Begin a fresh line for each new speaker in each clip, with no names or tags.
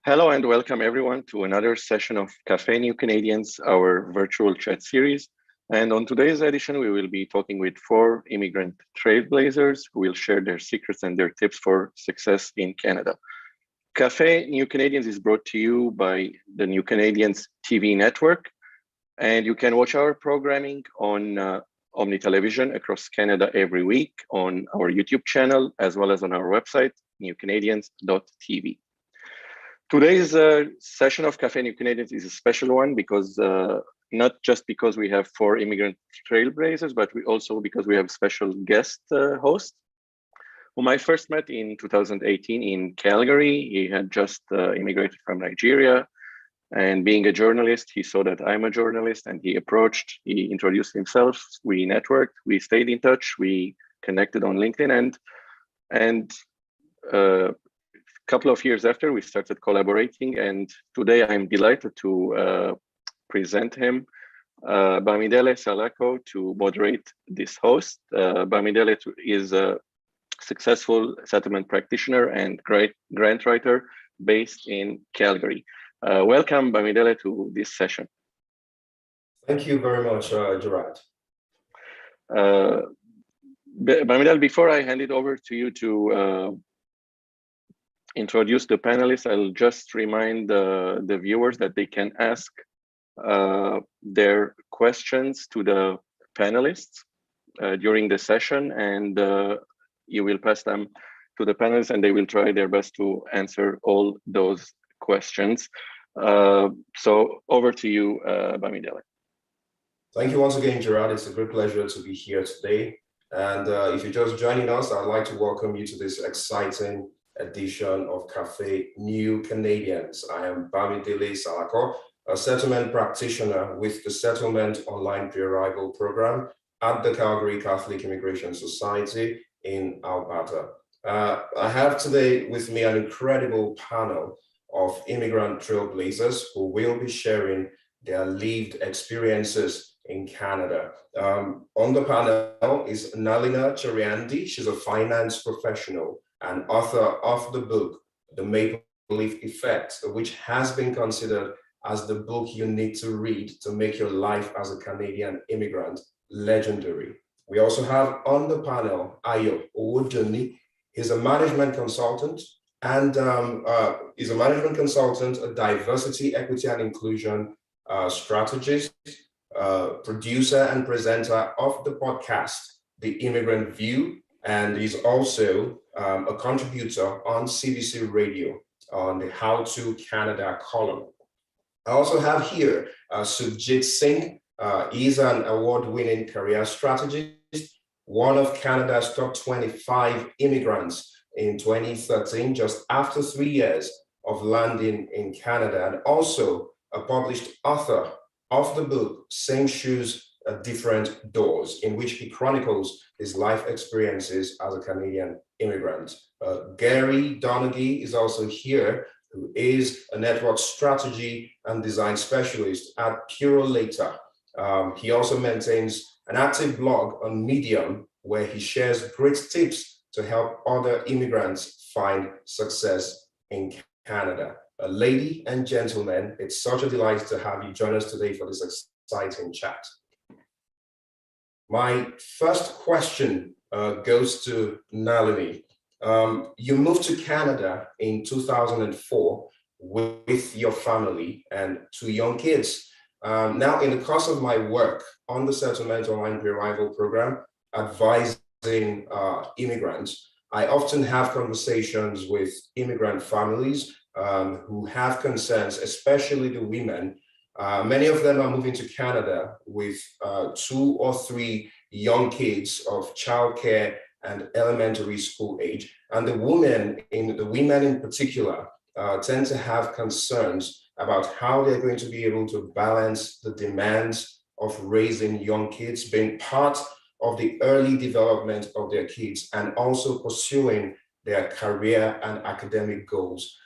Hello and welcome everyone to another session of Cafe New Canadians, our virtual chat series. And on today's edition, we will be talking with four immigrant trailblazers who will share their secrets and their tips for success in Canada. Cafe New Canadians is brought to you by the New Canadians TV network, and you can watch our programming on Omni Television across Canada every week on our YouTube channel, as well as on our website, newcanadians.tv. Today's session of Cafe New Canadians is a special one because not just because we have four immigrant trailblazers, but because we have special guest host, whom I first met in 2018 in Calgary. He had just immigrated from Nigeria, and being a journalist, he saw that I'm a journalist, and he introduced himself. We networked, we stayed in touch, we connected on LinkedIn, and a couple of years after, we started collaborating, and today I'm delighted to present him, Bamidele Salako, to moderate this host. Bamidele is a successful settlement practitioner and grant writer based in Calgary. Welcome, Bamidele, to this session.
Thank you very much, Gerard.
Bamidele, before I hand it over to you to introduce the panelists, I'll just remind the viewers that they can ask their questions to the panelists during the session, and you will pass them to the panelists and they will try their best to answer all those questions. So over to you, Bamidele.
Thank you once again, Gerard. It's a great pleasure to be here today. And if you're just joining us, I'd like to welcome you to this exciting edition of Cafe New Canadians. I am Bamidele Salako, a settlement practitioner with the Settlement Online Pre-Arrival Program at the Calgary Catholic Immigration Society in Alberta. I have today with me an incredible panel of immigrant trailblazers who will be sharing their lived experiences in Canada. On the panel is Nalina Cheriandi. She's a finance professional and author of the book, The Maple Leaf Effect, which has been considered as the book you need to read to make your life as a Canadian immigrant legendary. We also have on the panel Ayo Owodunni. He's a management consultant and a diversity, equity, and inclusion strategist, producer and presenter of the podcast, The Immigrant View, and he's also a contributor on CBC Radio on the How to Canada column. I also have here Sujit Singh. He's an award-winning career strategist, one of Canada's top 25 immigrants in 2013, just after 3 years of landing in Canada, and also a published author of the book, Same Shoes, Different Doors, in which he chronicles his life experiences as a Canadian immigrant. Gary Donaghy is also here, who is a network strategy and design specialist at Purolator. He also maintains an active blog on Medium, where he shares great tips to help other immigrants find success in Canada. Ladies and gentlemen, it's such a delight to have you join us today for this exciting chat. My first question goes to Nalini. You moved to Canada in 2004 with your family and 2 young kids. Now, in the course of my work on the Settlement Online Pre-Arrival Program, advising immigrants, I often have conversations with immigrant families who have concerns, especially the women. Many of them are moving to Canada with 2 or 3 young kids of childcare and elementary school age. And the women in particular tend to have concerns about how they're going to be able to balance the demands of raising young kids, being part of the early development of their kids, and also pursuing their career and academic goals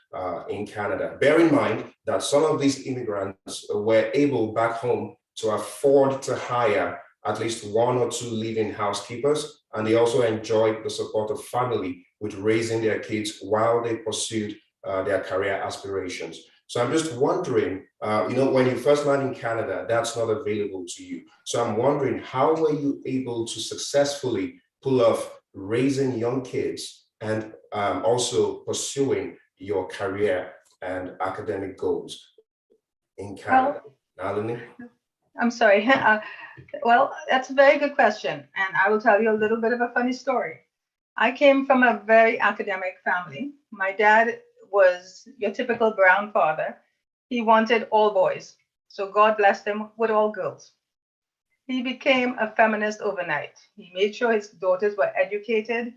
in Canada. Bear in mind that some of these immigrants were able back home to afford to hire at least 1 or 2 live-in housekeepers, and they also enjoyed the support of family with raising their kids while they pursued their career aspirations. So I'm just wondering, when you first land in Canada, that's not available to you. So I'm wondering, how were you able to successfully pull off raising young kids and also pursuing your career and academic goals in Canada? Nalini?
I'm sorry. Well, that's a very good question. And I will tell you a little bit of a funny story. I came from a very academic family. My dad was your typical brown father. He wanted all boys. So God blessed him with all girls. He became a feminist overnight. He made sure his daughters were educated.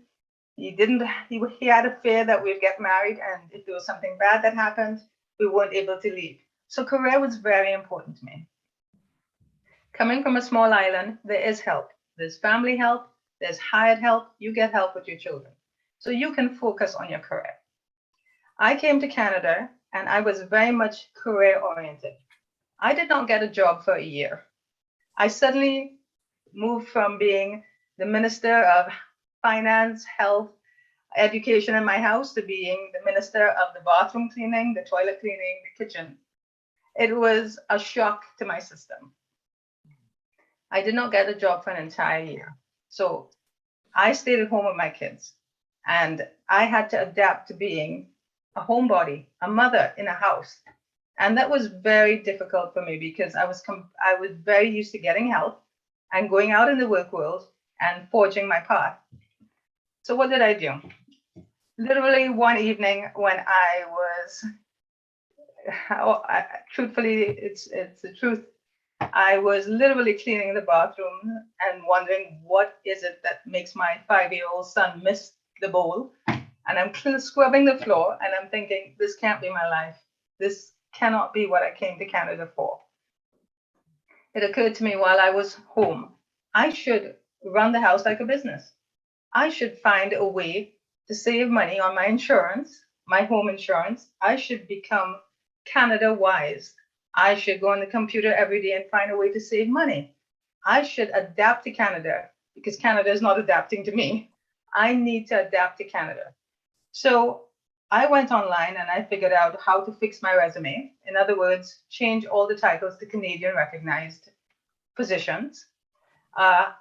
He had a fear that we'd get married, and if there was something bad that happened, we weren't able to leave. So career was very important to me. Coming from a small island, there is help. There's family help, there's hired help, you get help with your children. So you can focus on your career. I came to Canada and I was very much career oriented. I did not get a job for a year. I suddenly moved from being the Minister of Finance, Health, Education in my house to being the Minister of the bathroom cleaning, the toilet cleaning, the kitchen. It was a shock to my system. I did not get a job for an entire year. So I stayed at home with my kids and I had to adapt to being a homebody, a mother in a house. And that was very difficult for me because I was very used to getting help and going out in the work world and forging my path. So what did I do? Literally one evening when I was, truthfully, it's the truth. I was literally cleaning the bathroom and wondering what is it that makes my 5-year-old son miss the bowl. And I'm scrubbing the floor and I'm thinking, this can't be my life. This cannot be what I came to Canada for. It occurred to me while I was home, I should run the house like a business. I should find a way to save money on my insurance, my home insurance. I should become Canada wise. I should go on the computer every day and find a way to save money. I should adapt to Canada because Canada is not adapting to me. I need to adapt to Canada. So I went online and I figured out how to fix my resume. In other words, change all the titles to Canadian recognized positions. I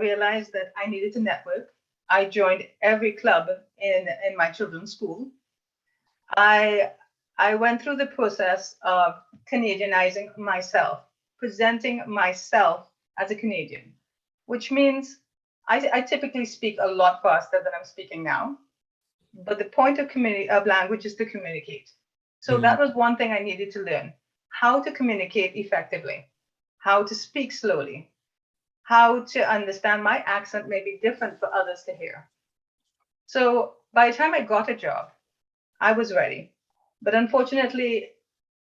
realized that I needed to network. I joined every club in my children's school. I went through the process of Canadianizing myself, presenting myself as a Canadian, which means I typically speak a lot faster than I'm speaking now. But the point of language is to communicate. So that was one thing I needed to learn, how to communicate effectively, how to speak slowly, how to understand my accent may be different for others to hear. So by the time I got a job, I was ready. But unfortunately,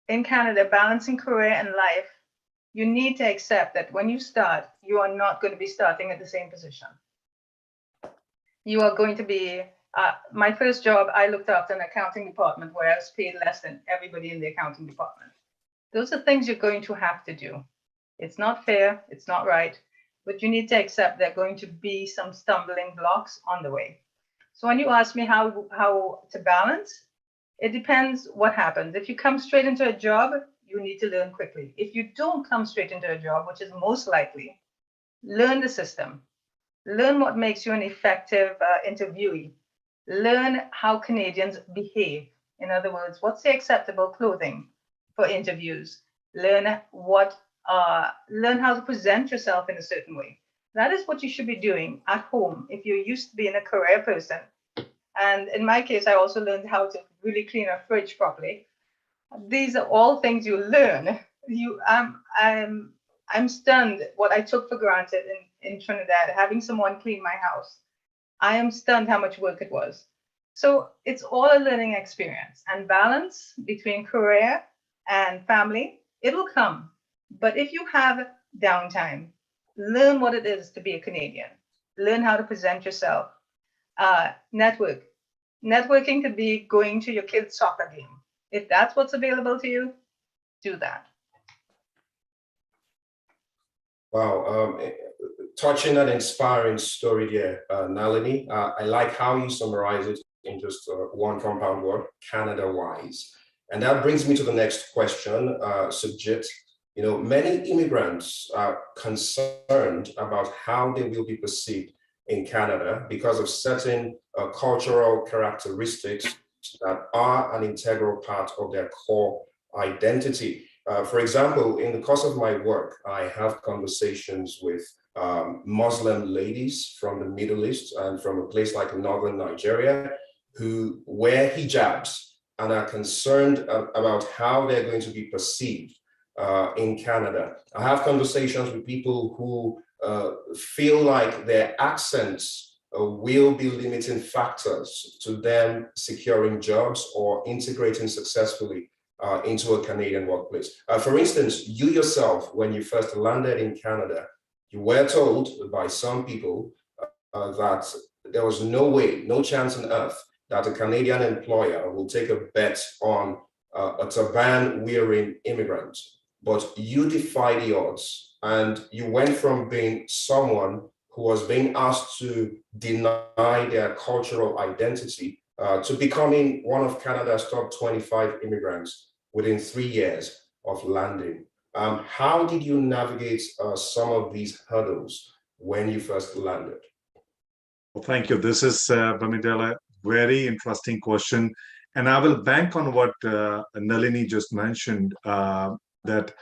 in Canada, balancing career and life, you need to accept that when you start, you are not going to be starting at the same position. You are going to be, my first job, I looked after an accounting department where I was paid less than everybody in the accounting department. Those are things you're going to have to do. It's not fair, it's not right, but you need to accept there are going to be some stumbling blocks on the way. So when you ask me how to balance, it depends what happens. If you come straight into a job, you need to learn quickly. If you don't come straight into a job, which is most likely, learn the system. Learn what makes you an effective interviewee. Learn how Canadians behave. In other words, what's the acceptable clothing for interviews? Learn how to present yourself in a certain way. That is what you should be doing at home if you're used to being a career person. And in my case, I also learned how to really clean a fridge properly. These are all things you learn. I'm stunned what I took for granted in Trinidad, having someone clean my house. I am stunned how much work it was. So it's all a learning experience, and balance between career and family, it will come. But if you have downtime, learn what it is to be a Canadian. Learn how to present yourself. Network. Networking could be going to your kid's soccer game. If that's what's available to you, do that.
Wow, touching that inspiring story there, Nalini. I like how you summarize it in just one compound word, Canada-wise. And that brings me to the next question, Sujit. You know, many immigrants are concerned about how they will be perceived in Canada because of certain cultural characteristics that are an integral part of their core identity. For example, in the course of my work, I have conversations with Muslim ladies from the Middle East and from a place like northern Nigeria who wear hijabs and are concerned about how they're going to be perceived in Canada. I have conversations with people who feel like their accents will be limiting factors to them securing jobs or integrating successfully into a Canadian workplace. For instance, you yourself, when you first landed in Canada, you were told by some people that there was no way, no chance on earth that a Canadian employer will take a bet on a turban-wearing immigrant. But you defied the odds and you went from being someone who was being asked to deny their cultural identity to becoming one of Canada's top 25 immigrants within 3 years of landing. How did you navigate some of these hurdles when you first landed?
Well, thank you. This is, Bamidele, very interesting question. And I will bank on what Nalini just mentioned, that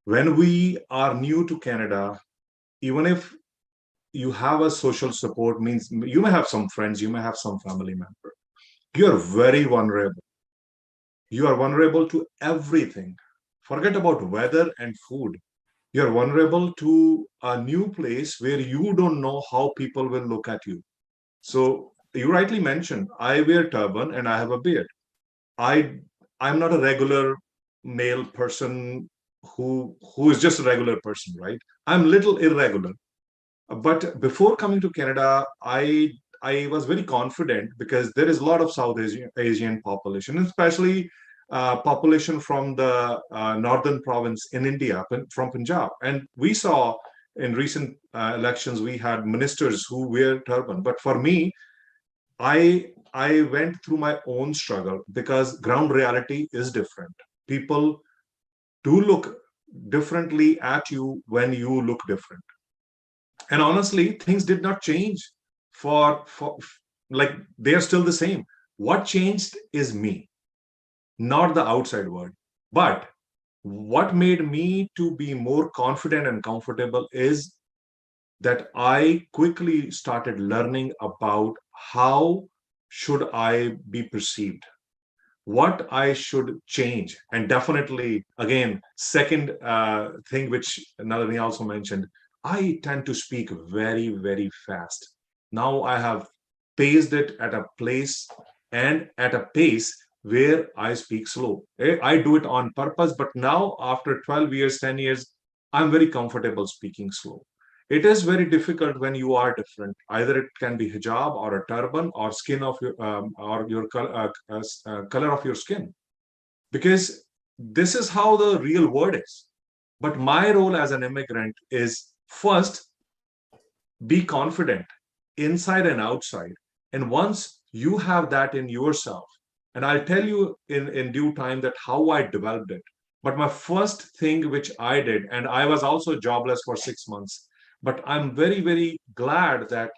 when we are new to Canada, even if you have a social support, means you may have some friends, you may have some family member, you are very vulnerable. You are vulnerable to everything. Forget about weather and food. You're vulnerable to a new place where you don't know how people will look at you. So you rightly mentioned, I wear turban and I have a beard. I'm not a regular male person who is just a regular person, right? I'm little irregular. But before coming to Canada, I was very confident because there is a lot of South Asian population, especially population from the northern province in India, from Punjab. And we saw in recent elections, we had ministers who wear turban. But for me, I went through my own struggle because ground reality is different. People do look differently at you when you look different. And honestly, things did not change for like they are still the same. What changed is me, not the outside world. But what made me to be more confident and comfortable is that I quickly started learning about how should I be perceived, what I should change. And definitely, again, second thing which Nalini also mentioned, I tend to speak very, very fast. Now I have paced it at a place and at a pace where I speak slow. I do it on purpose, but now after 12 years, 10 years, I'm very comfortable speaking slow. It is very difficult when you are different. Either it can be hijab or a turban or skin of your or your color of your skin, because this is how the real world is. But my role as an immigrant is first be confident inside and outside. And once you have that in yourself, and I'll tell you in due time that how I developed it. But my first thing which I did, and I was also jobless for 6 months, but I'm very, very glad that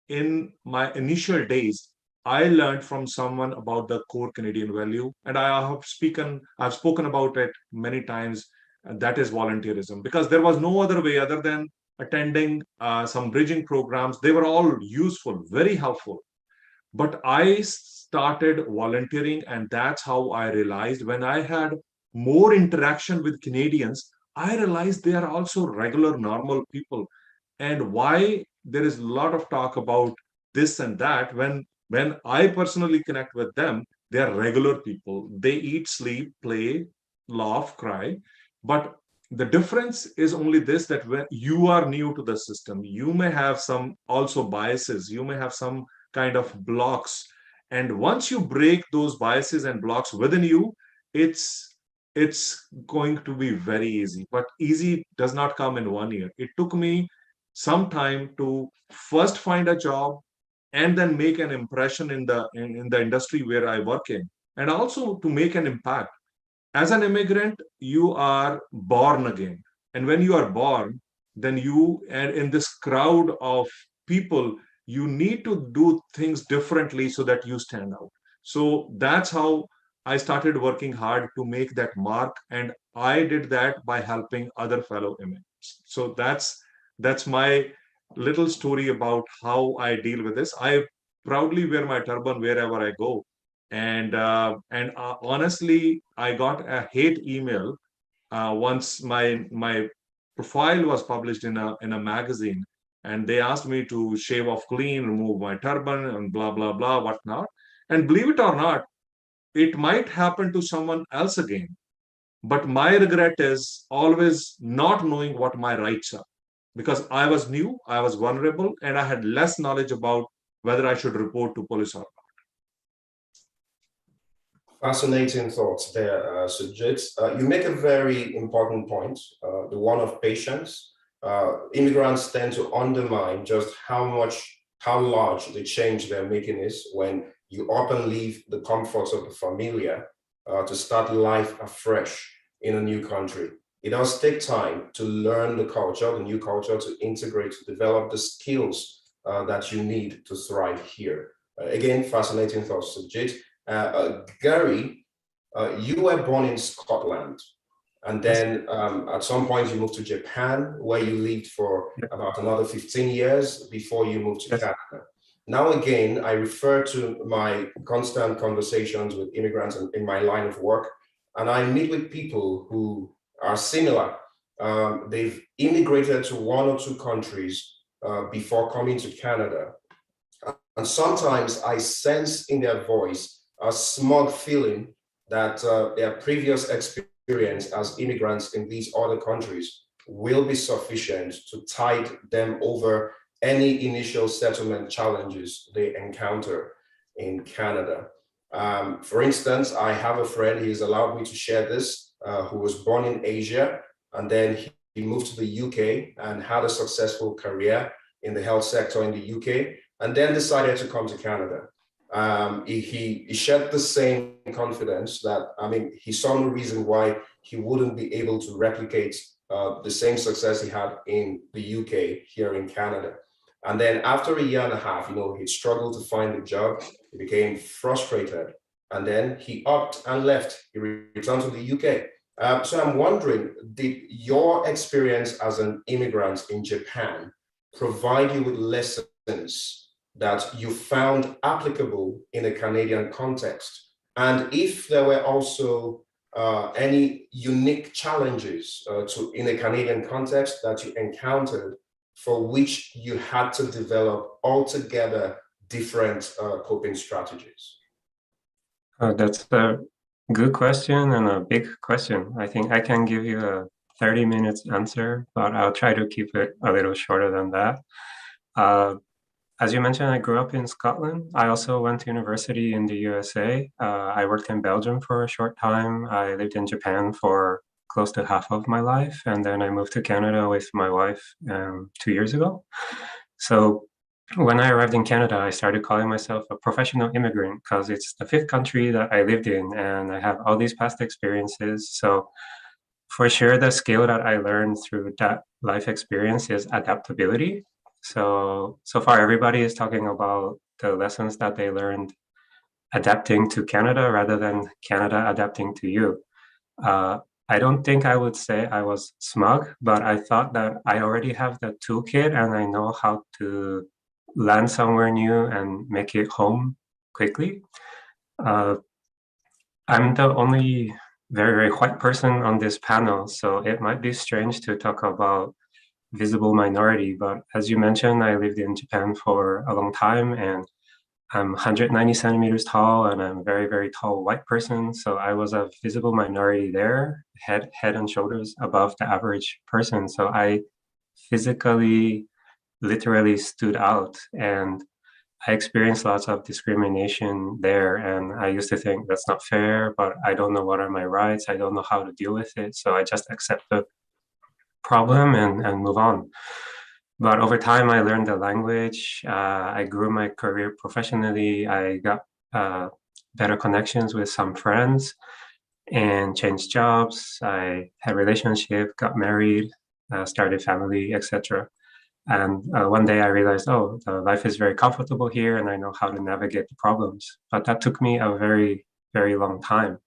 in my initial days, I learned from someone about the core Canadian value, and I've spoken about it many times, and that is volunteerism, because there was no other way other than attending some bridging programs. They were all useful, very helpful. But I started volunteering, and that's how I realized when I had more interaction with Canadians, I realized they are also regular, normal people. And why there is a lot of talk about this and that, when I personally connect with them, they are regular people. They eat, sleep, play, laugh, cry. But the difference is only this, that when you are new to the system, you may have some also biases, you may have some kind of blocks. And once you break those biases and blocks within you, it's going to be very easy. But easy does not come in 1 year. It took me some time to first find a job and then make an impression in the industry where I work in, and also to make an impact. As an immigrant, you are born again. And when you are born, then and in this crowd of people, you need to do things differently so that you stand out. So that's how I started working hard to make that mark. And I did that by helping other fellow immigrants. So that's my little story about how I deal with this. I proudly wear my turban wherever I go, and honestly, I got a hate email once my profile was published in a magazine, and they asked me to shave off clean, remove my turban, and blah blah blah, whatnot. And believe it or not, it might happen to someone else again. But my regret is always not knowing what my rights are, because I was new, I was vulnerable, and I had less knowledge about whether I should report to police or not.
Fascinating thoughts there, Sujit. You make a very important point, the one of patience. Immigrants tend to undermine just how large the change they're making is when you often leave the comforts of the familiar to start life afresh in a new country. It does take time to learn the new culture, to integrate, to develop the skills that you need to thrive here. Again, fascinating thoughts, Sujit. Gary, you were born in Scotland, and then at some point you moved to Japan, where you lived for about another 15 years before you moved to Canada. Now again, I refer to my constant conversations with immigrants in my line of work, and I meet with people who are similar. They've immigrated to one or two countries before coming to Canada. And sometimes I sense in their voice a smug feeling that their previous experience as immigrants in these other countries will be sufficient to tide them over any initial settlement challenges they encounter in Canada. For instance, I have a friend, he's allowed me to share this, who was born in Asia, and then he moved to the UK and had a successful career in the health sector in the UK, and then decided to come to Canada. He shared the same confidence that, I mean, he saw no reason why he wouldn't be able to replicate the same success he had in the UK here in Canada. And then after a year and a half, he struggled to find a job. He became frustrated, and then he upped and left. He returned to the UK. So I'm wondering, did your experience as an immigrant in Japan provide you with lessons that you found applicable in a Canadian context? And if there were also any unique challenges in a Canadian context that you encountered for which you had to develop altogether different coping strategies?
That's a good question and a big question. I think I can give you a 30 minutes answer, but I'll try to keep it a little shorter than that. As you mentioned, I grew up in Scotland. I also went to university in the USA. I worked in Belgium for a short time. I lived in Japan for close to half of my life. And then I moved to Canada with my wife 2 years ago. So when I arrived in Canada, I started calling myself a professional immigrant because it's the fifth country that I lived in, and I have all these past experiences. So for sure, the skill that I learned through that life experience is adaptability. So far, everybody is talking about the lessons that they learned adapting to Canada rather than Canada adapting to you. I don't think I would say I was smug, but I thought that I already have the toolkit and I know how to land somewhere new and make it home quickly. I'm the only very, very white person on this panel, so it might be strange to talk about visible minority, but as you mentioned, I lived in Japan for a long time, and I'm 190 centimeters tall, and I'm a very, very tall white person. So I was a visible minority there, head and shoulders above the average person. So I physically, literally stood out, and I experienced lots of discrimination there. And I used to think that's not fair, but I don't know what are my rights. I don't know how to deal with it. So I just accept the problem and move on. But over time, I learned the language. I grew my career professionally. I got better connections with some friends and changed jobs. I had a relationship, got married, started family, etc. And one day I realized, oh, the life is very comfortable here and I know how to navigate the problems. But that took me a very, very long time.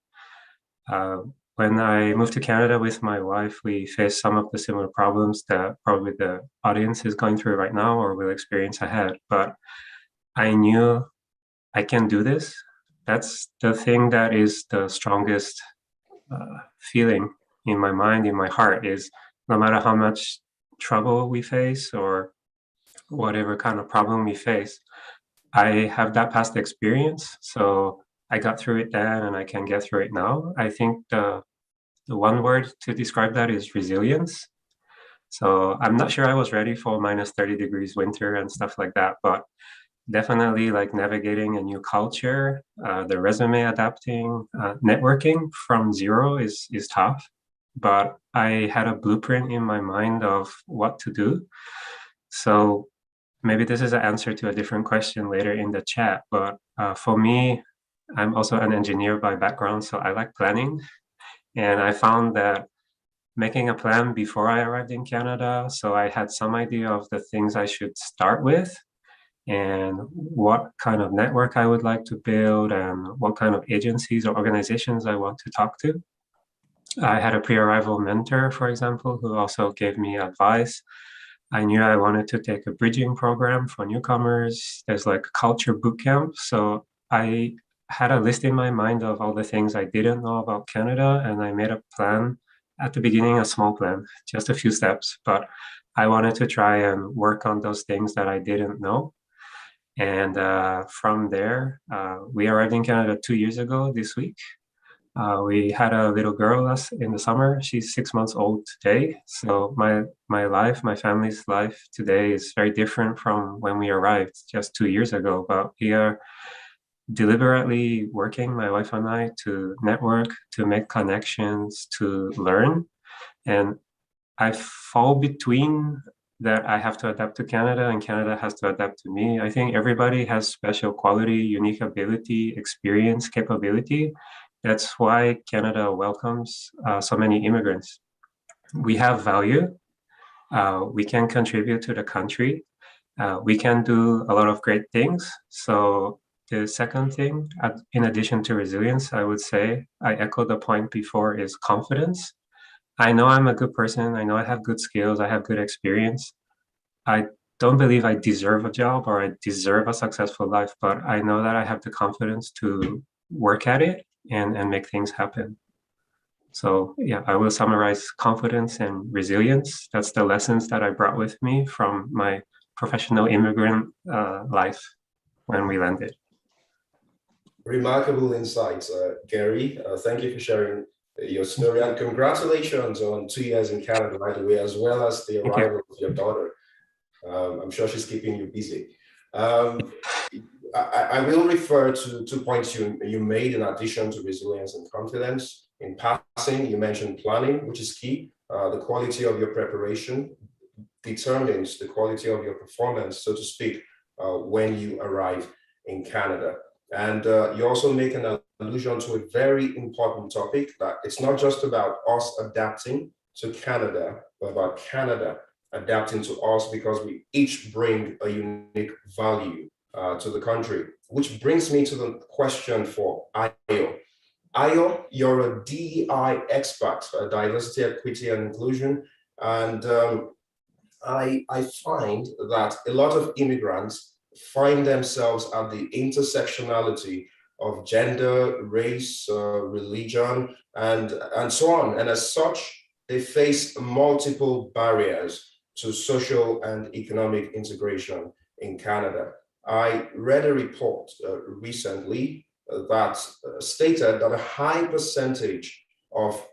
Uh, when I moved to Canada with my wife, we faced some of the similar problems that probably the audience is going through right now or will experience ahead. But I knew I can do this. That's the thing that is the strongest feeling in my mind, in my heart, is no matter how much trouble we face or whatever kind of problem we face, I have that past experience. So I got through it then and I can get through it now. I think the one word to describe that is resilience. So I'm not sure I was ready for minus 30 degrees winter and stuff like that, but definitely like navigating a new culture, the resume adapting, networking from zero is tough. But I had a blueprint in my mind of what to do. So maybe this is an answer to a different question later in the chat. But for me, I'm also an engineer by background, so I like planning. And I found that making a plan before I arrived in Canada, so I had some idea of the things I should start with and what kind of network I would like to build and what kind of agencies or organizations I want to talk to. I had a pre-arrival mentor, for example, who also gave me advice. I knew I wanted to take a bridging program for newcomers. There's like a culture bootcamp. So I had a list in my mind of all the things I didn't know about Canada, and I made a plan at the beginning, a small plan, just a few steps, but I wanted to try and work on those things that I didn't know. And from there, we arrived in Canada 2 years ago this week. We had a little girl in the summer. She's 6 months old today. So my life, my family's life today is very different from when we arrived just 2 years ago. But we are deliberately working, my wife and I, to network, to make connections, to learn. And I fall between that I have to adapt to Canada and Canada has to adapt to me. I think everybody has special quality, unique ability, experience, capability. That's why Canada welcomes so many immigrants. We have value. We can contribute to the country. We can do a lot of great things. So the second thing, in addition to resilience, I would say, I echo the point before, is confidence. I know I'm a good person. I know I have good skills. I have good experience. I don't believe I deserve a job or I deserve a successful life, but I know that I have the confidence to work at it and make things happen. So yeah, I will summarize confidence and resilience. That's the lessons that I brought with me from my professional immigrant life when we landed.
Remarkable insights, Gary. Thank you for sharing your story, and congratulations on 2 years in Canada, by the way, as well as the arrival of your daughter. I'm sure she's keeping you busy. I will refer to 2 points you made in addition to resilience and confidence. In passing, you mentioned planning, which is key. The quality of your preparation determines the quality of your performance, so to speak, when you arrive in Canada. And you also make an allusion to a very important topic, that it's not just about us adapting to Canada, but about Canada adapting to us, because we each bring a unique value to the country. Which brings me to the question for Ayo. Ayo, you're a DEI expert, diversity, equity, and inclusion. And I find that a lot of immigrants find themselves at the intersectionality of gender, race, religion, and so on. And as such, they face multiple barriers to social and economic integration in Canada. I read a report recently that stated that a high percentage of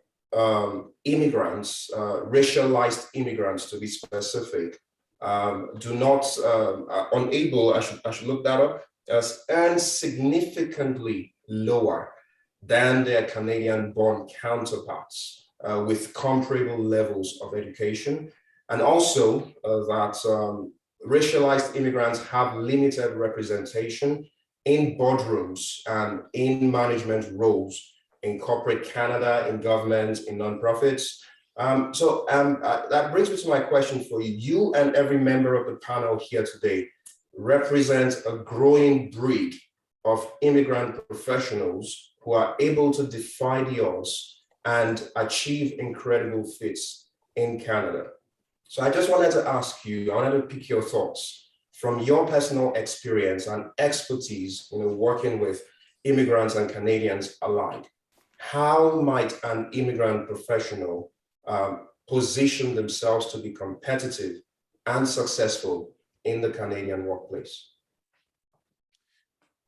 immigrants, racialized immigrants to be specific, do not, are unable, I should look that up, earn significantly lower than their Canadian-born counterparts with comparable levels of education. and also that racialized immigrants have limited representation in boardrooms and in management roles in corporate Canada, in government, in nonprofits. That brings me to my question for you. You and every member of the panel here today represent a growing breed of immigrant professionals who are able to defy the odds and achieve incredible feats in Canada. So I just wanted to ask you, I wanted to pick your thoughts from your personal experience and expertise, working with immigrants and Canadians alike. How might an immigrant professional position themselves to be competitive and successful in the Canadian workplace?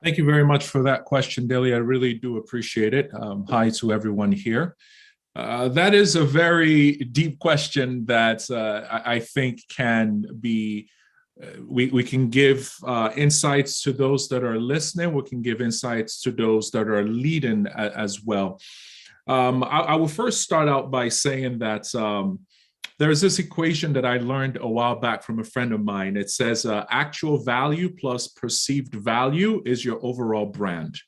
Thank you very much for that question, Dilly. I really do appreciate it. Hi to everyone here. That is a very deep question that I think can be, we can give insights to those that are listening. We can give insights to those that are leading as well. I will first start out by saying that there's this equation that I learned a while back from a friend of mine. It says actual value plus perceived value is your overall brand.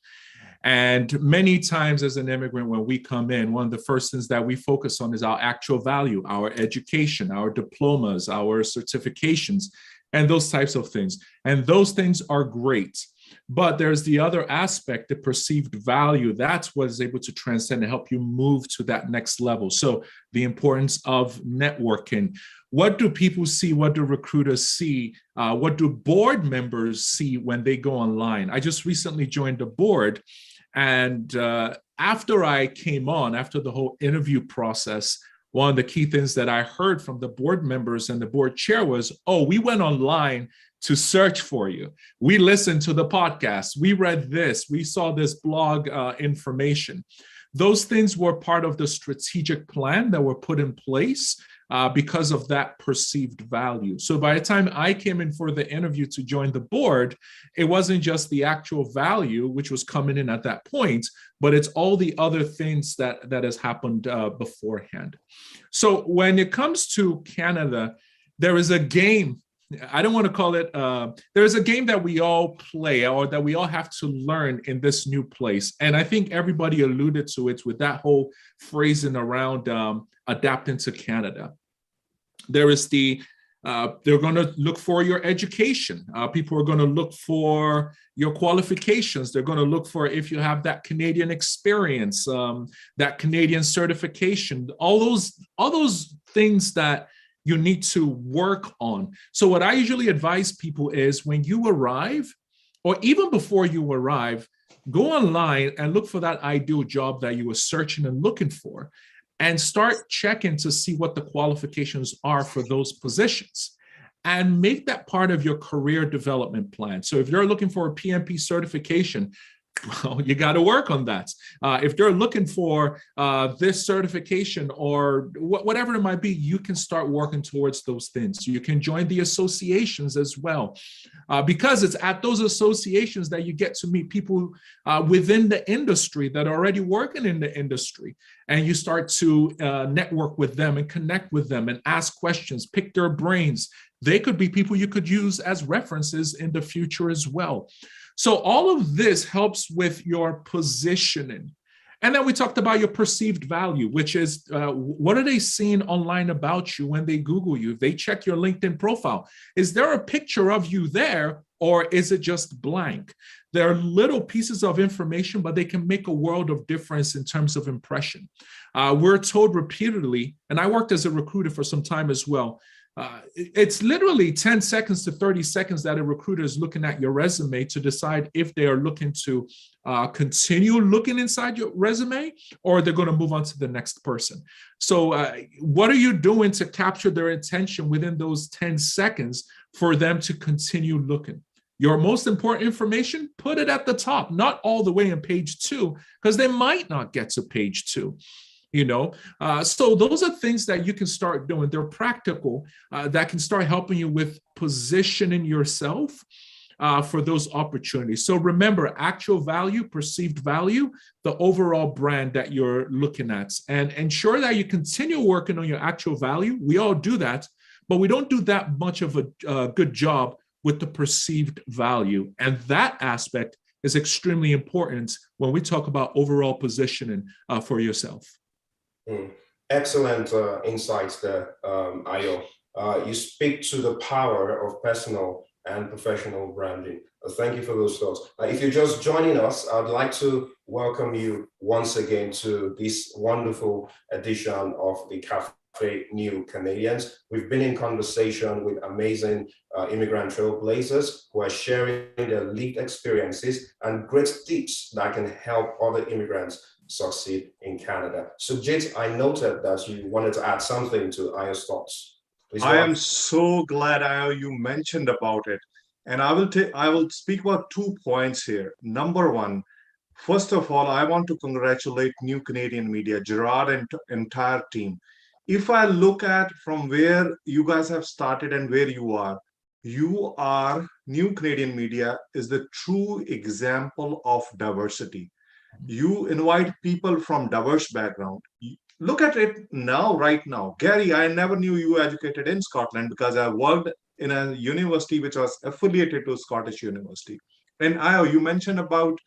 And many times as an immigrant, when we come in, one of the first things that we focus on is our actual value, our education, our diplomas, our certifications, and those types of things. And those things are great. But there's the other aspect, the perceived value. That's what is able to transcend and help you move to that next level. So the importance of networking. What do people see? What do recruiters see? What do board members see when they go online? I just recently joined a board. And after I came on, after the whole interview process, one of the key things that I heard from the board members and the board chair was, oh, we went online to search for you. We listened to the podcast. We read this. We saw this blog information. Those things were part of the strategic plan that were put in place because of that perceived value. So by the time I came in for the interview to join the board, it wasn't just the actual value, which was coming in at that point, but it's all the other things that has happened beforehand. So when it comes to Canada, there is a game. I don't want to call it, there's a game that we all play or that we all have to learn in this new place. And I think everybody alluded to it with that whole phrasing around adapting to Canada. There is they're going to look for your education. People are going to look for your qualifications. They're going to look for if you have that Canadian experience, that Canadian certification, all those things that you need to work on. So what I usually advise people is when you arrive, or even before you arrive, go online and look for that ideal job that you were searching and looking for, and start checking to see what the qualifications are for those positions. And make that part of your career development plan. So if you're looking for a PMP certification, well, you got to work on that. If they're looking for this certification or whatever it might be, you can start working towards those things. You can join the associations as well, because it's at those associations that you get to meet people within the industry that are already working in the industry. And you start to network with them and connect with them and ask questions, pick their brains. They could be people you could use as references in the future as well. So all of this helps with your positioning. And then we talked about your perceived value, which is what are they seeing online about you when they Google you? If they check your LinkedIn profile, is there a picture of you there or is it just blank? There are little pieces of information, but they can make a world of difference in terms of impression. We're told repeatedly, and I worked as a recruiter for some time as well, it's literally 10 seconds to 30 seconds that a recruiter is looking at your resume to decide if they are looking to continue looking inside your resume or they're going to move on to the next person. So what are you doing to capture their attention within those 10 seconds for them to continue looking? Your most important information, put it at the top, not all the way on page 2, because they might not get to page 2. So those are things that you can start doing. They're practical, that can start helping you with positioning yourself for those opportunities. So remember, actual value, perceived value, the overall brand that you're looking at, and ensure that you continue working on your actual value. We all do that, but we don't do that much of a good job with the perceived value. And that aspect is extremely important when we talk about overall positioning for yourself.
Excellent insights there, Ayo. You speak to the power of personal and professional branding. Thank you for those thoughts. If you're just joining us, I'd like to welcome you once again to this wonderful edition of the Cafe New Canadians. We've been in conversation with amazing immigrant trailblazers who are sharing their lived experiences and great tips that can help other immigrants succeed in Canada. So, Jit, I noted that you wanted to add something to Ayo's thoughts. Please
I am so glad, Ayo, you mentioned about it. And I will speak about 2 points here. Number one, first of all, I want to congratulate New Canadian Media, Gerard and entire team. If I look at from where you guys have started and where you are, New Canadian Media is the true example of diversity. You invite people from diverse background. Look at it now, right now. Gary, I never knew you were educated in Scotland because I worked in a university which was affiliated to Scottish University. And Ayo, you mentioned about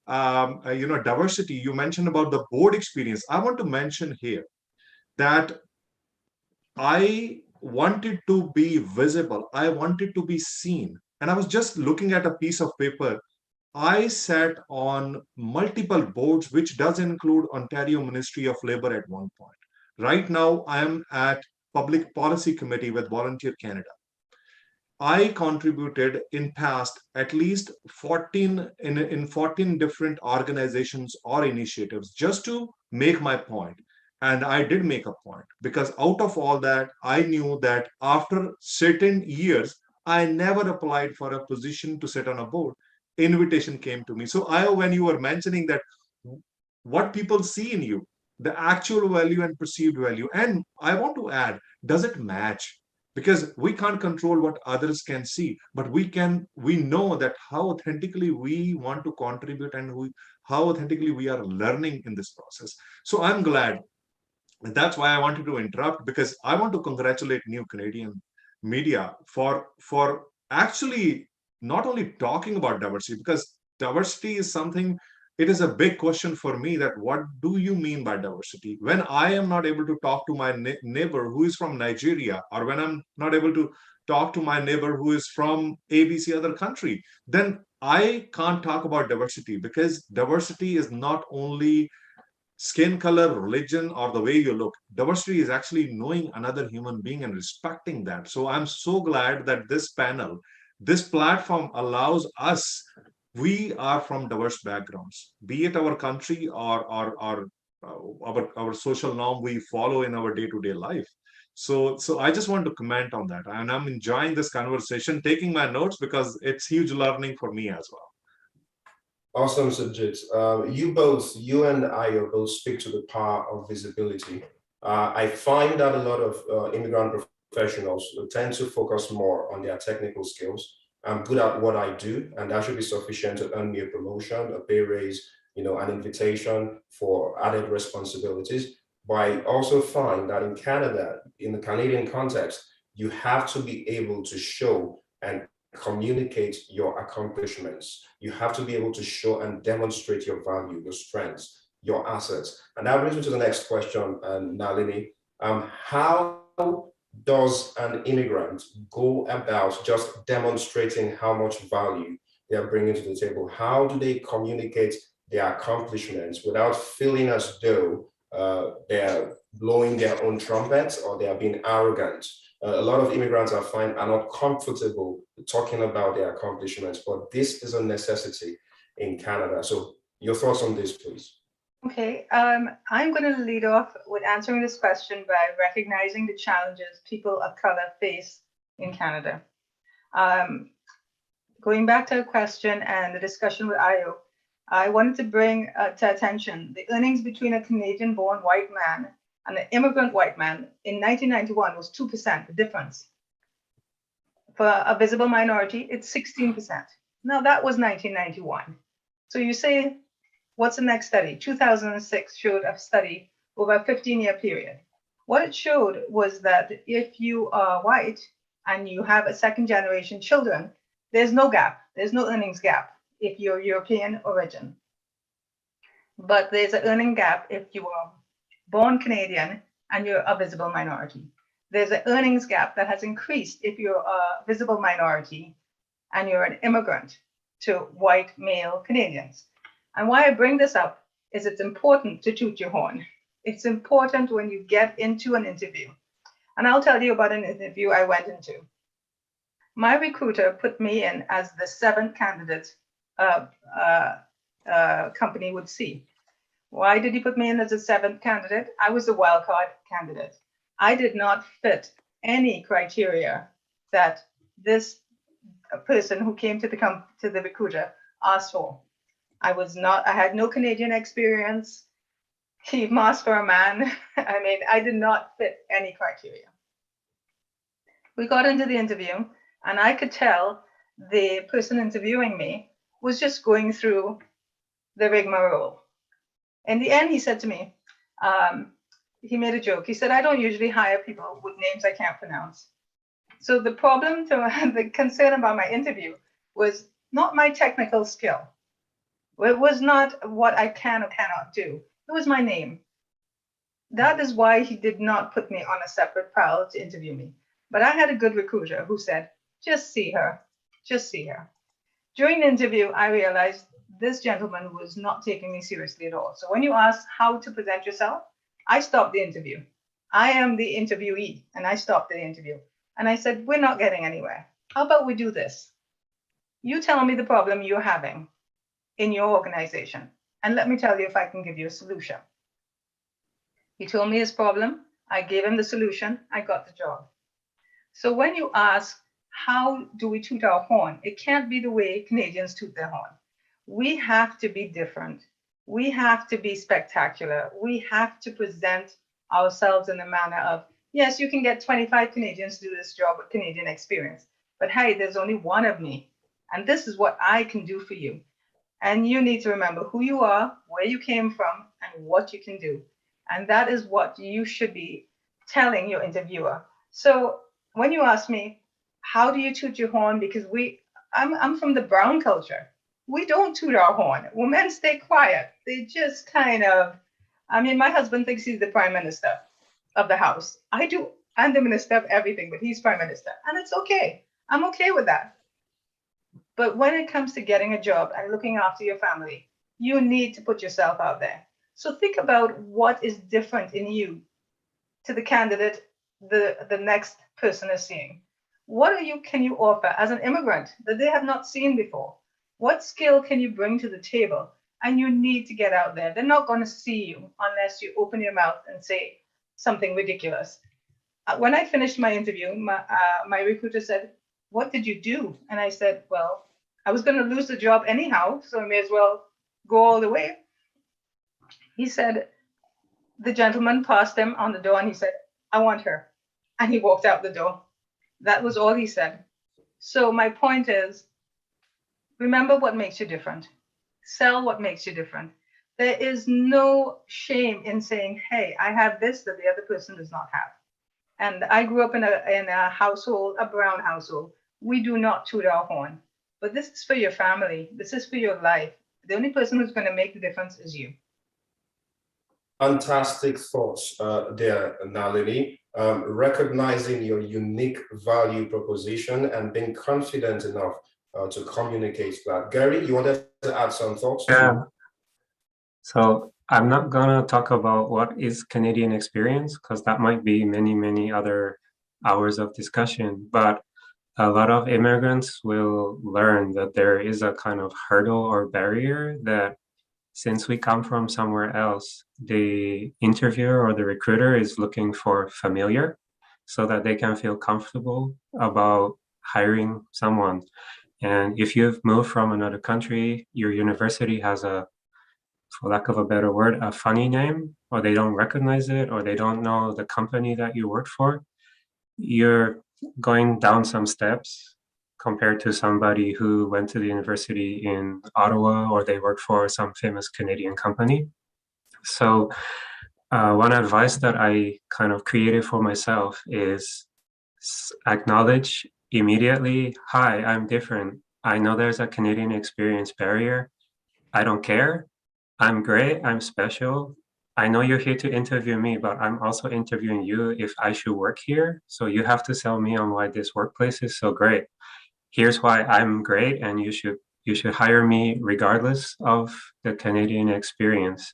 diversity. You mentioned about the board experience. I want to mention here that I wanted to be visible. I wanted to be seen. And I was just looking at a piece of paper. I sat on multiple boards, which does include Ontario Ministry of Labour at one point. Right now, I am at Public Policy Committee with Volunteer Canada. I contributed in past at least 14 in 14 different organizations or initiatives just to make my point. And I did make a point because out of all that, I knew that after certain years, I never applied for a position to sit on a board. Invitation came to me. So when you were mentioning that what people see in you, the actual value and perceived value, and I want to add, does it match? Because we can't control what others can see, but we know that how authentically we want to contribute and how authentically we are learning in this process. So I'm glad. And that's why I wanted to interrupt, because I want to congratulate New Canadian Media for actually not only talking about diversity, because diversity is something, it is a big question for me, that what do you mean by diversity? When I am not able to talk to my neighbor who is from Nigeria, or when I'm not able to talk to my neighbor who is from ABC other country, then I can't talk about diversity, because diversity is not only skin color, religion, or the way you look. Diversity is actually knowing another human being and respecting that. So I'm so glad that this panel, this platform allows us, we are from diverse backgrounds, be it our country or our social norm we follow in our day-to-day life. So I just want to comment on that. And I'm enjoying this conversation, taking my notes, because it's huge learning for me as well.
Awesome, Sajid. You and I both speak to the power of visibility. I find that a lot of immigrant professionals tend to focus more on their technical skills. I'm good at what I do, and that should be sufficient to earn me a promotion, a pay raise, an invitation for added responsibilities. But I also find that in Canada, in the Canadian context, you have to be able to show and communicate your accomplishments. You have to be able to show and demonstrate your value, your strengths, your assets. And that brings me to the next question, Nalini. How does an immigrant go about just demonstrating how much value they are bringing to the table? How do they communicate their accomplishments without feeling as though they're blowing their own trumpets or they are being arrogant? A lot of immigrants I find are not comfortable talking about their accomplishments, but this is a necessity in Canada. So your thoughts on this, please.
Okay, I'm going to lead off with answering this question by recognizing the challenges people of color face in Canada. Going back to the question and the discussion with Ayo, I wanted to bring to attention the earnings between a Canadian-born white man and an immigrant white man in 1991 was 2%, the difference. For a visible minority, it's 16%. Now that was 1991. So you say, what's the next study? 2006 showed a study over a 15-year period. What it showed was that if you are white and you have a second generation children, there's no gap, there's no earnings gap if you're European origin. But there's an earning gap if you are born Canadian and you're a visible minority. There's an earnings gap that has increased if you're a visible minority and you're an immigrant to white male Canadians. And why I bring this up is it's important to toot your horn. It's important when you get into an interview. And I'll tell you about an interview I went into. My recruiter put me in as the seventh candidate company would see. Why did he put me in as a seventh candidate? I was the wildcard candidate. I did not fit any criteria that this person who came to the recruiter asked for. I had no Canadian experience. He asked for a man. I mean, I did not fit any criteria. We got into the interview, and I could tell the person interviewing me was just going through the rigmarole. In the end, he said to me, he made a joke. He said, I don't usually hire people with names I can't pronounce. So the the concern about my interview was not my technical skill. It was not what I can or cannot do. It was my name. That is why he did not put me on a separate pile to interview me. But I had a good recruiter who said, just see her, just see her. During the interview, I realized this gentleman was not taking me seriously at all. So when you ask how to present yourself, I stopped the interview. I am the interviewee, and I stopped the interview. And I said, we're not getting anywhere. How about we do this? You tell me the problem you're having in your organization, and let me tell you if I can give you a solution. He told me his problem. I gave him the solution. I got the job. So when you ask, how do we toot our horn? It can't be the way Canadians toot their horn. We have to be different. We have to be spectacular. We have to present ourselves in a manner of, yes, you can get 25 Canadians to do this job with Canadian experience, but hey, there's only one of me, and this is what I can do for you. And you need to remember who you are, where you came from, and what you can do. And that is what you should be telling your interviewer. So when you ask me, how do you toot your horn? Because I'm from the brown culture. We don't toot our horn. Women stay quiet. They just kind of, I mean, my husband thinks he's the prime minister of the house. I'm the minister of everything, but he's prime minister. And it's okay. I'm okay with that. But when it comes to getting a job and looking after your family, you need to put yourself out there. So think about what is different in you to the candidate the next person is seeing. What can you offer as an immigrant that they have not seen before? What skill can you bring to the table? And you need to get out there. They're not going to see you unless you open your mouth and say something ridiculous. When I finished my interview, my recruiter said, what did you do? And I said, well, I was going to lose the job anyhow, so I may as well go all the way. He said, the gentleman passed him on the door and he said, I want her. And he walked out the door. That was all he said. So my point is, remember what makes you different. Sell what makes you different. There is no shame in saying, hey, I have this that the other person does not have. And I grew up in a household, a brown household. We do not toot our horn. But this is for your family. This is for your life. The only person who's going to make the difference is you.
Fantastic thoughts there, Nalini. Recognizing your unique value proposition and being confident enough to communicate that. Gary, you wanted to add some thoughts?
Yeah. So I'm not gonna talk about what is Canadian experience, because that might be many, many other hours of discussion. But a lot of immigrants will learn that there is a kind of hurdle or barrier that, since we come from somewhere else, the interviewer or the recruiter is looking for familiar so that they can feel comfortable about hiring someone. And if you've moved from another country, your university has for lack of a better word, a funny name, or they don't recognize it, or they don't know the company that you work for, you're going down some steps compared to somebody who went to the university in Ottawa or they work for some famous Canadian company. So One advice that I kind of created for myself is acknowledge immediately, hi, I'm different. I know there's a Canadian experience barrier. I don't care. I'm great. I'm special. I know you're here to interview me, but I'm also interviewing you if I should work here. So you have to sell me on why this workplace is so great. Here's why I'm great, and you should hire me regardless of the Canadian experience.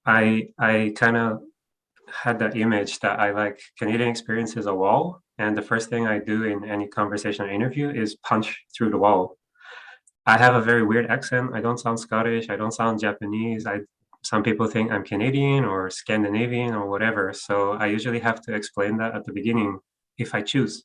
I kind of had that image that I like Canadian experience is a wall, and the first thing I do in any conversation or interview is punch through the wall. I have a very weird accent. I don't sound Scottish. I don't sound Japanese. Some people think I'm Canadian or Scandinavian or whatever. So I usually have to explain that at the beginning if I choose.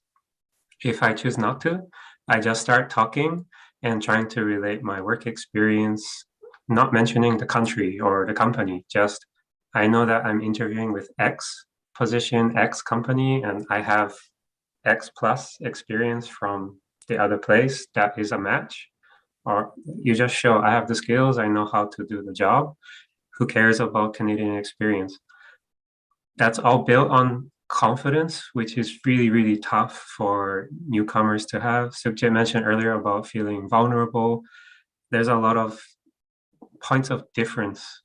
If I choose not to, I just start talking and trying to relate my work experience, not mentioning the country or the company, just I know that I'm interviewing with X position, X company, and I have X plus experience from the other place that is a match. Or you just show I have the skills, I know how to do the job. Who cares about Canadian experience? That's all built on confidence, which is really, really tough for newcomers to have. Sukje mentioned earlier about feeling vulnerable. There's a lot of points of difference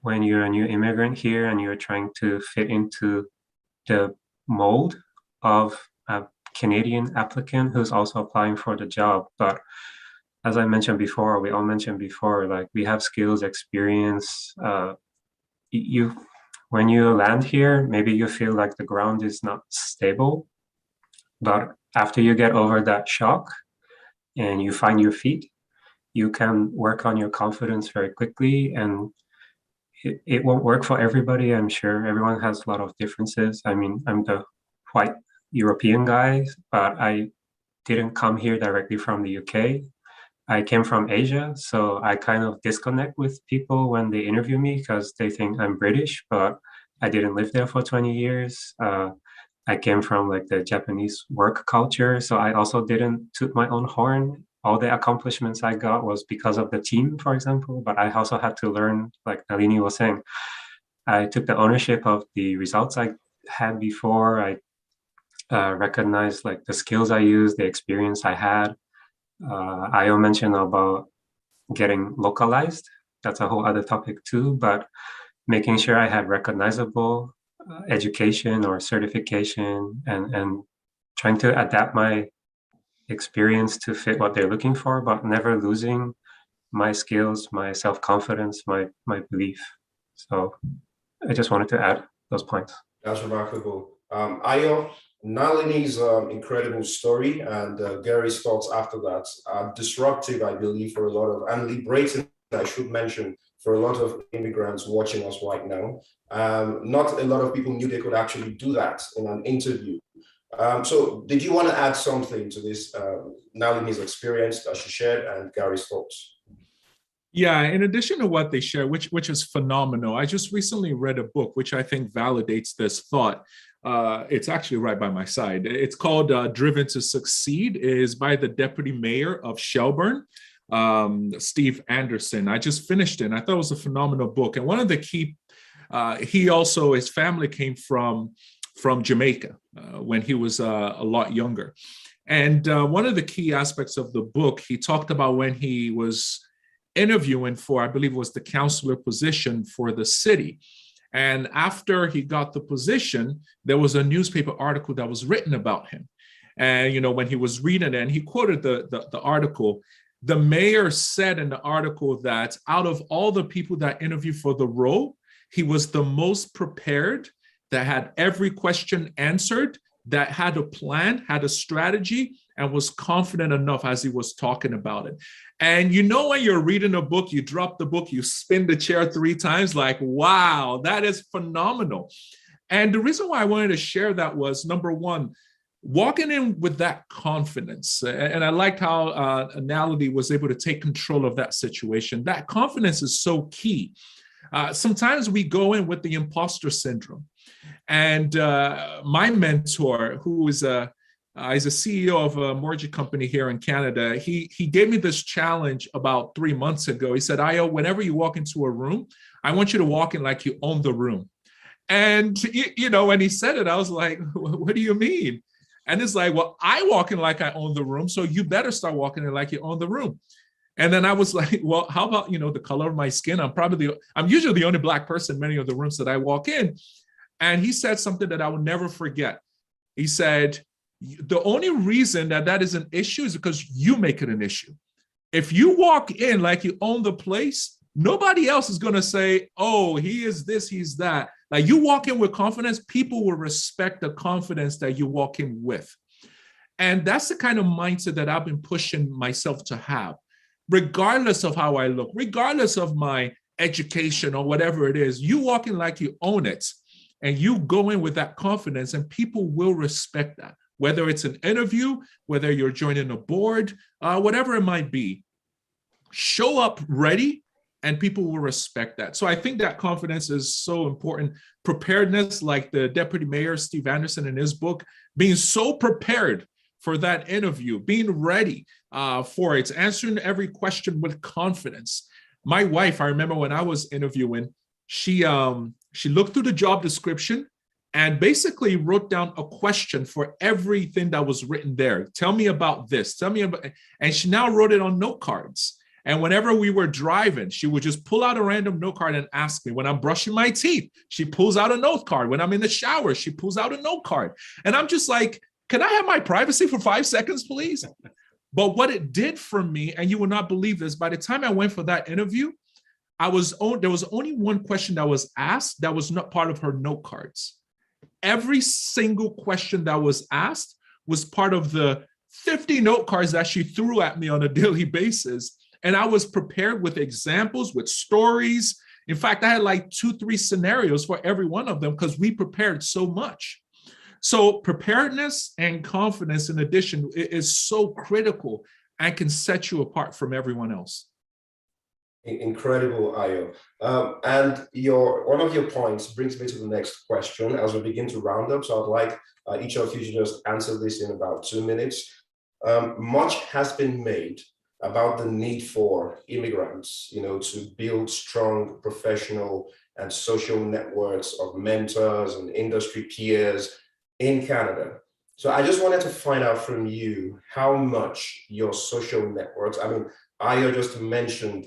when you're a new immigrant here and you're trying to fit into the mold of a Canadian applicant who's also applying for the job. But as I mentioned before, we all mentioned before, like we have skills, experience. You, when you land here, maybe you feel like the ground is not stable, but after you get over that shock and you find your feet, you can work on your confidence very quickly. And it won't work for everybody. I'm sure everyone has a lot of differences. I mean, I'm the white European guy, but I didn't come here directly from the UK. I came from Asia, so I kind of disconnect with people when they interview me because they think I'm British, but I didn't live there for 20 years. I came from like the Japanese work culture, so I also didn't toot my own horn. All the accomplishments I got was because of the team, for example, but I also had to learn, like Nalini was saying, I took the ownership of the results I had before. I recognized like the skills I used, the experience I had. Io mentioned about getting localized. That's a whole other topic too, but making sure I had recognizable education or certification and trying to adapt my experience to fit what they're looking for, but never losing my skills, my self-confidence, my belief. So I just wanted to add those points.
That's remarkable. Ayo, Nalini's incredible story and Gary's thoughts after that are disruptive, I believe, for a lot of, and liberating, I should mention, for a lot of immigrants watching us right now. Not a lot of people knew they could actually do that in an interview. So did you want to add something to this, Nalini's experience that she shared and Gary's thoughts?
Yeah, in addition to what they share, which is phenomenal, I just recently read a book which I think validates this thought. It's actually right by my side. It's called Driven to Succeed. It is by the deputy mayor of Shelburne, Steve Anderson. I just finished it, and I thought it was a phenomenal book. And one of the key, his family came from Jamaica when he was a lot younger. And one of the key aspects of the book, he talked about when he was interviewing for, I believe it was the counselor position for the city. And after he got the position, there was a newspaper article that was written about him. And, you know, when he was reading it, and he quoted the article, the mayor said in the article that out of all the people that interviewed for the role, he was the most prepared, that had every question answered, that had a plan, had a strategy, and was confident enough as he was talking about it. And you know, when you're reading a book, you drop the book, you spin the chair 3 times, like, wow, that is phenomenal. And the reason why I wanted to share that was, number one, walking in with that confidence. And I liked how Nalini was able to take control of that situation. That confidence is so key. Sometimes we go in with the imposter syndrome. And my mentor, who is a he's a CEO of a mortgage company here in Canada. He gave me this challenge about 3 months ago. He said, Io, whenever you walk into a room, I want you to walk in like you own the room. And, you know, when he said it, I was like, what do you mean? And it's like, well, I walk in like I own the room, so you better start walking in like you own the room. And then I was like, well, how about, you know, the color of my skin? I'm usually the only Black person in many of the rooms that I walk in. And he said something that I will never forget. He said, the only reason that is an issue is because you make it an issue. If you walk in like you own the place, nobody else is going to say, oh, he is this, he's that. Like, you walk in with confidence, people will respect the confidence that you walk in with. And that's the kind of mindset that I've been pushing myself to have, regardless of how I look, regardless of my education or whatever it is. You walk in like you own it, and you go in with that confidence, and people will respect that, whether it's an interview, whether you're joining a board, whatever it might be. Show up ready, and people will respect that. So I think that confidence is so important. Preparedness, like the Deputy Mayor, Steve Anderson, in his book, being so prepared for that interview, being ready for it, answering every question with confidence. My wife, I remember when I was interviewing, she looked through the job description and basically wrote down a question for everything that was written there. Tell me about this, tell me about, and she now wrote it on note cards. And whenever we were driving, she would just pull out a random note card and ask me. When I'm brushing my teeth, she pulls out a note card. When I'm in the shower, she pulls out a note card. And I'm just like, can I have my privacy for 5 seconds, please? But what it did for me, and you will not believe this, by the time I went for that interview, there was only one question that was asked that was not part of her note cards. Every single question that was asked was part of the 50 note cards that she threw at me on a daily basis. And I was prepared with examples, with stories. In fact, I had like 2-3 scenarios for every one of them because we prepared so much. So preparedness and confidence, in addition, is so critical and can set you apart from everyone else.
Incredible, Ayo. And one of your points brings me to the next question as we begin to round up. So I'd like each of you to just answer this in about 2 minutes. Much has been made about the need for immigrants, to build strong professional and social networks of mentors and industry peers in Canada. So I just wanted to find out from you how much your social networks, Ayo just mentioned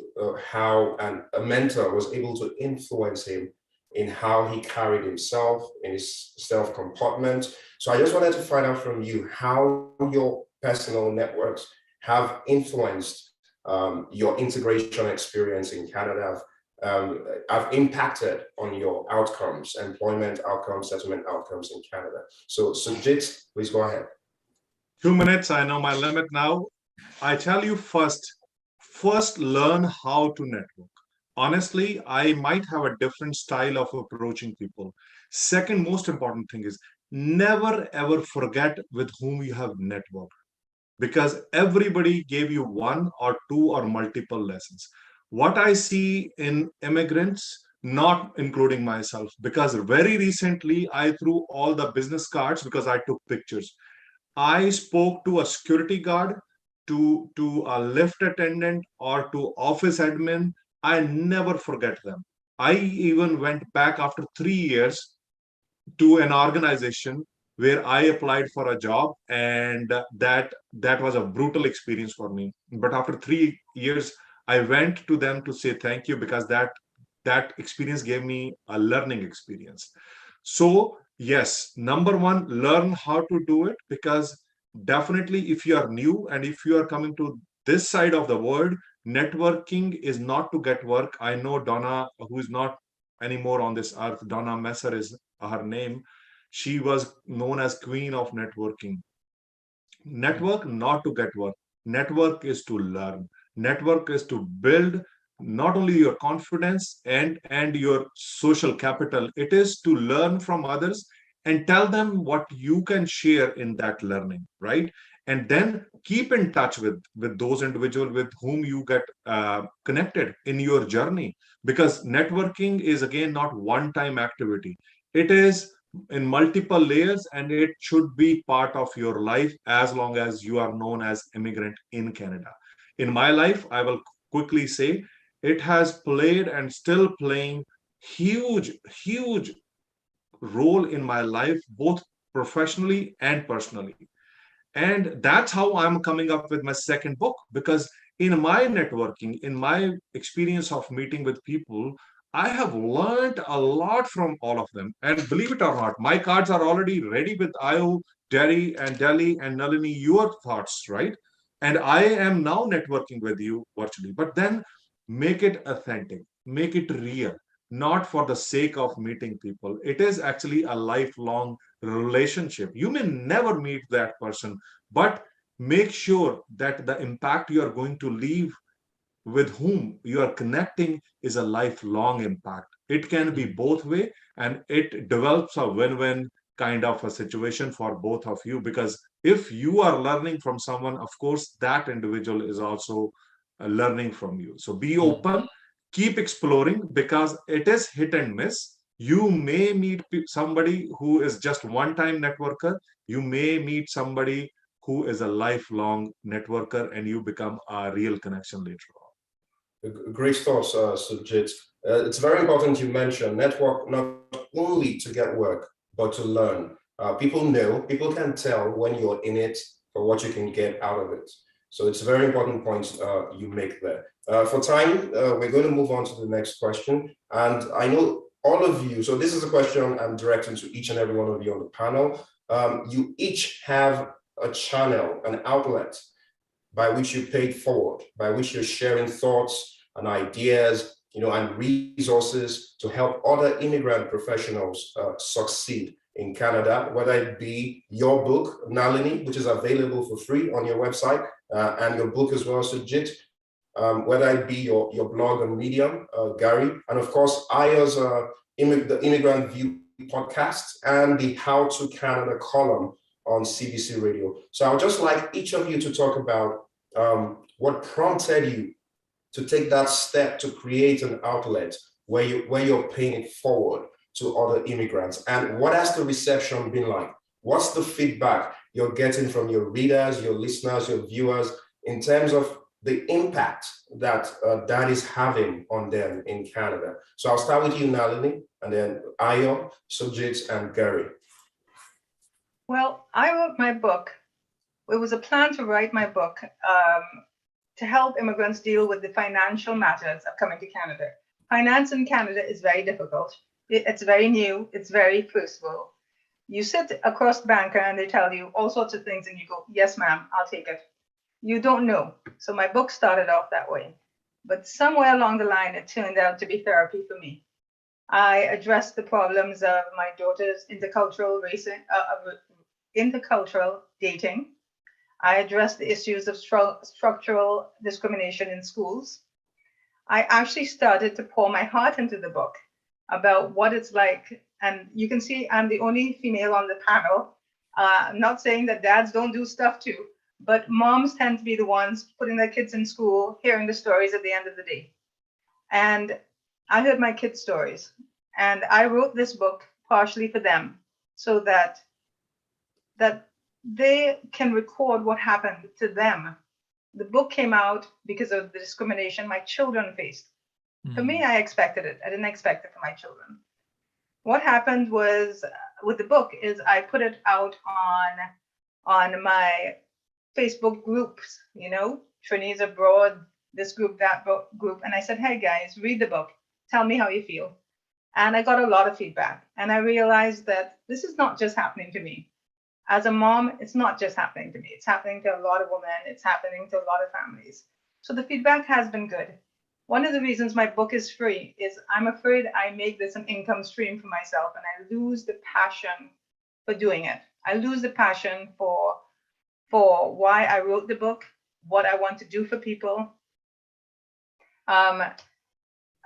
how a mentor was able to influence him in how he carried himself, in his self-comportment. So I just wanted to find out from you how your personal networks have influenced your integration experience in Canada, have impacted on your outcomes, employment outcomes, settlement outcomes in Canada. So Sujit, please go ahead.
2 minutes, I know my limit now. I tell you first learn how to network. Honestly, I might have a different style of approaching people. Second most important thing is never ever forget with whom you have networked, because everybody gave you 1 or 2 or multiple lessons. What I see in immigrants, not including myself, because very recently I threw all the business cards because I took pictures. I spoke to a security guard, to a lift attendant, or to office admin. I never forget them. I even went back after 3 years to an organization where I applied for a job, and that was a brutal experience for me. But after 3 years, I went to them to say thank you, because that experience gave me a learning experience. So yes, number 1, learn how to do it, because definitely if you are new and if you are coming to this side of the world, networking is not to get work. I know Donna, who is not anymore on this earth, Donna Messer is her name. She was known as Queen of Networking. Network not to get work. Network is to learn. Network is to build not only your confidence and your social capital. It is to learn from others and tell them what you can share in that learning, right? And then keep in touch with those individuals with whom you get connected in your journey, because networking is again not one-time activity. It is in multiple layers, and it should be part of your life as long as you are known as immigrant in Canada. In my life, I will quickly say it has played and still playing huge role in my life, both professionally and personally. And that's how I'm coming up with my second book, because in my networking, in my experience of meeting with people, I have learned a lot from all of them. And believe it or not, my cards are already ready with Io, Derry, and Delhi, and Nalini, your thoughts, right? And I am now networking with you virtually. But then make it authentic, make it real, not for the sake of meeting people. It is actually a lifelong relationship. You may never meet that person, but make sure that the impact you are going to leave with whom you are connecting is a lifelong impact. It can be both way, and it develops a win-win kind of a situation for both of you, because if you are learning from someone, of course that individual is also learning from you. So be open, keep exploring, because it is hit and miss. You may meet somebody who is just one-time networker. You may meet somebody who is a lifelong networker, and you become a real connection later on.
Great thoughts, Sujit. It's very important you mention network not only to get work, but to learn. People can tell when you're in it for what you can get out of it. So it's a very important point you make there. For time, we're going to move on to the next question. And I know all of you, so this is a question I'm directing to each and every one of you on the panel. You each have a channel, an outlet by which you pay forward, by which you're sharing thoughts and ideas, and resources to help other immigrant professionals succeed in Canada, whether it be your book, Nalini, which is available for free on your website, and your book as well, Sujit, whether it be your blog on Medium, Gary, and of course, Aya's the Immigrant View podcast and the How to Canada column on CBC Radio. So I would just like each of you to talk about what prompted you to take that step to create an outlet where you're paying it forward to other immigrants, and what has the reception been like? What's the feedback you're getting from your readers, your listeners, your viewers in terms of the impact that that is having on them in Canada? So I'll start with you, Nalini, and then Ayo, Sujit, and Gary.
Well, I wrote my book. It was a plan to write my book to help immigrants deal with the financial matters of coming to Canada. Finance in Canada is very difficult. It's very new. It's very first world. You sit across the banker and they tell you all sorts of things and you go, yes, ma'am, I'll take it. You don't know. So my book started off that way. But somewhere along the line, it turned out to be therapy for me. I addressed the problems of my daughter's intercultural dating. I addressed the issues of structural discrimination in schools. I actually started to pour my heart into the book about what it's like. And you can see I'm the only female on the panel. I'm not saying that dads don't do stuff too, but moms tend to be the ones putting their kids in school, hearing the stories at the end of the day. And I heard my kids' stories, and I wrote this book partially for them so that they can record what happened to them. The book came out because of the discrimination my children faced. For me, I expected it. I didn't expect it for my children. What happened was with the book is I put it out on my Facebook groups, Trainees Abroad, this group, that group. And I said, hey guys, read the book. Tell me how you feel. And I got a lot of feedback. And I realized that this is not just happening to me. As a mom, it's not just happening to me. It's happening to a lot of women. It's happening to a lot of families. So the feedback has been good. One of the reasons my book is free is I'm afraid I make this an income stream for myself and I lose the passion for doing it. I lose the passion for why I wrote the book, what I want to do for people. All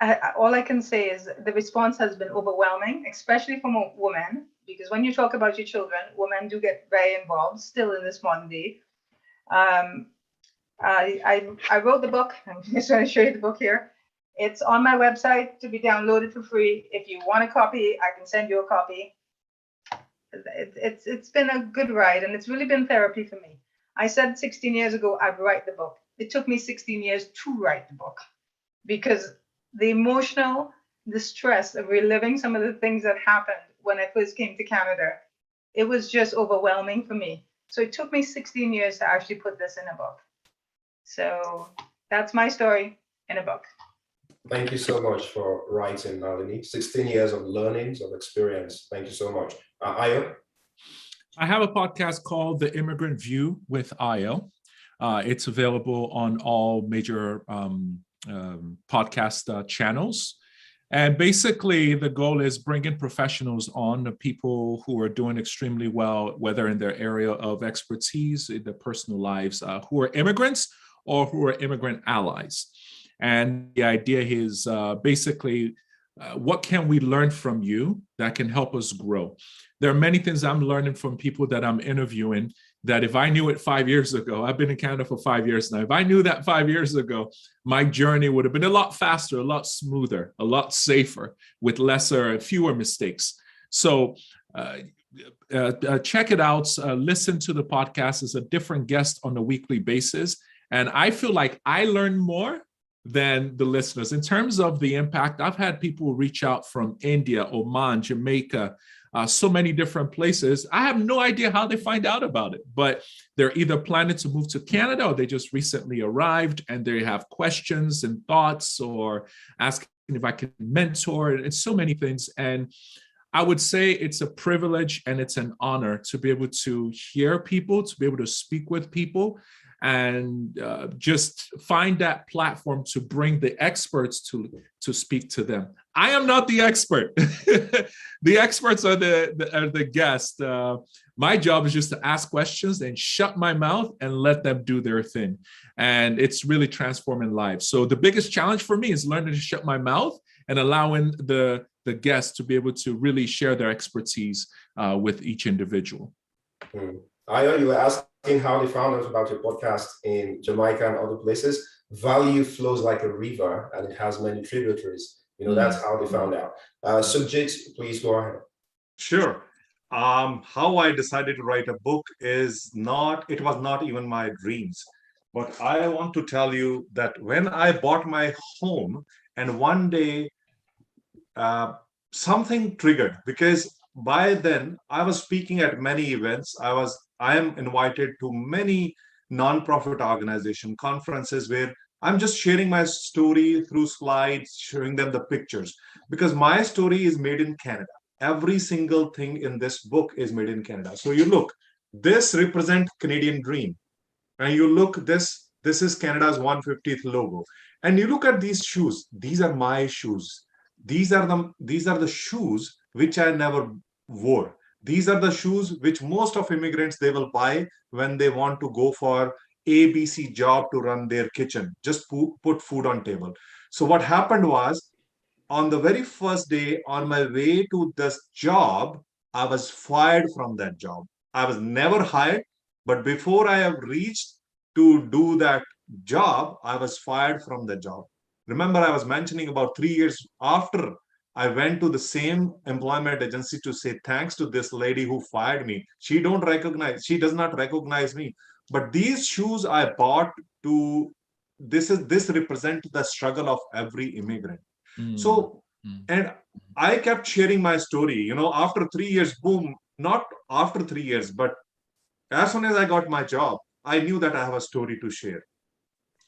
I can say is the response has been overwhelming, especially from women, because when you talk about your children, women do get very involved still in this modern day. I wrote the book. I'm just going to show you the book here. It's on my website to be downloaded for free. If you want a copy, I can send you a copy. It's been a good ride, and it's really been therapy for me. I said 16 years ago I'd write the book. It took me 16 years to write the book because the emotional, the stress of reliving some of the things that happened when I first came to Canada, it was just overwhelming for me. So it took me 16 years to actually put this in a book. So that's my story in a book.
Thank you so much for writing, Nalini. 16 years of learnings, of experience. Thank you so much. Ayo?
I have a podcast called The Immigrant View with Ayo. It's available on all major podcast channels. And basically, the goal is bringing professionals on, people who are doing extremely well, whether in their area of expertise, in their personal lives, who are immigrants or who are immigrant allies. And the idea is basically, what can we learn from you that can help us grow? There are many things I'm learning from people that I'm interviewing that if I knew it 5 years ago, I've been in Canada for 5 years now. If I knew that 5 years ago, my journey would have been a lot faster, a lot smoother, a lot safer, with fewer mistakes. So check it out. Listen to the podcast. It's a different guest on a weekly basis. And I feel like I learn more than the listeners. In terms of the impact, I've had people reach out from India, Oman, Jamaica, so many different places. I have no idea how they find out about it, but they're either planning to move to Canada or they just recently arrived and they have questions and thoughts or asking if I can mentor and so many things. And I would say it's a privilege and it's an honor to be able to hear people, to be able to speak with people, and just find that platform to bring the experts to speak to them. I am not the expert. The experts are the guests. My job is just to ask questions and shut my mouth and let them do their thing. And it's really transforming lives. So the biggest challenge for me is learning to shut my mouth and allowing the guests to be able to really share their expertise with each individual.
Ayo, you were asking how they found out about your podcast in Jamaica and other places. Value flows like a river and it has many tributaries. You know, that's how they found out. Sujit, please go ahead.
Sure. How I decided to write a book it was not even my dreams. But I want to tell you that when I bought my home and one day something triggered, because by then I was speaking at many events. I am invited to many non-profit organization conferences where I'm just sharing my story through slides, showing them the pictures, because my story is made in Canada. Every single thing in this book is made in Canada. So you look, this represents Canadian dream. And you look, this is Canada's 150th logo. And you look at these shoes. These are my shoes. These are the shoes which I never wore. These are the shoes which most of immigrants, they will buy when they want to go for ABC job to run their kitchen, just put food on table. So what happened was, on the very first day on my way to this job, I was fired from that job. I was never hired, but before I have reached to do that job, I was fired from the job. Remember, I was mentioning about 3 years after I went to the same employment agency to say thanks to this lady who fired me. She does not recognize me. But these shoes I bought this represents the struggle of every immigrant. So, and I kept sharing my story, after 3 years, boom, not after 3 years, but as soon as I got my job, I knew that I have a story to share.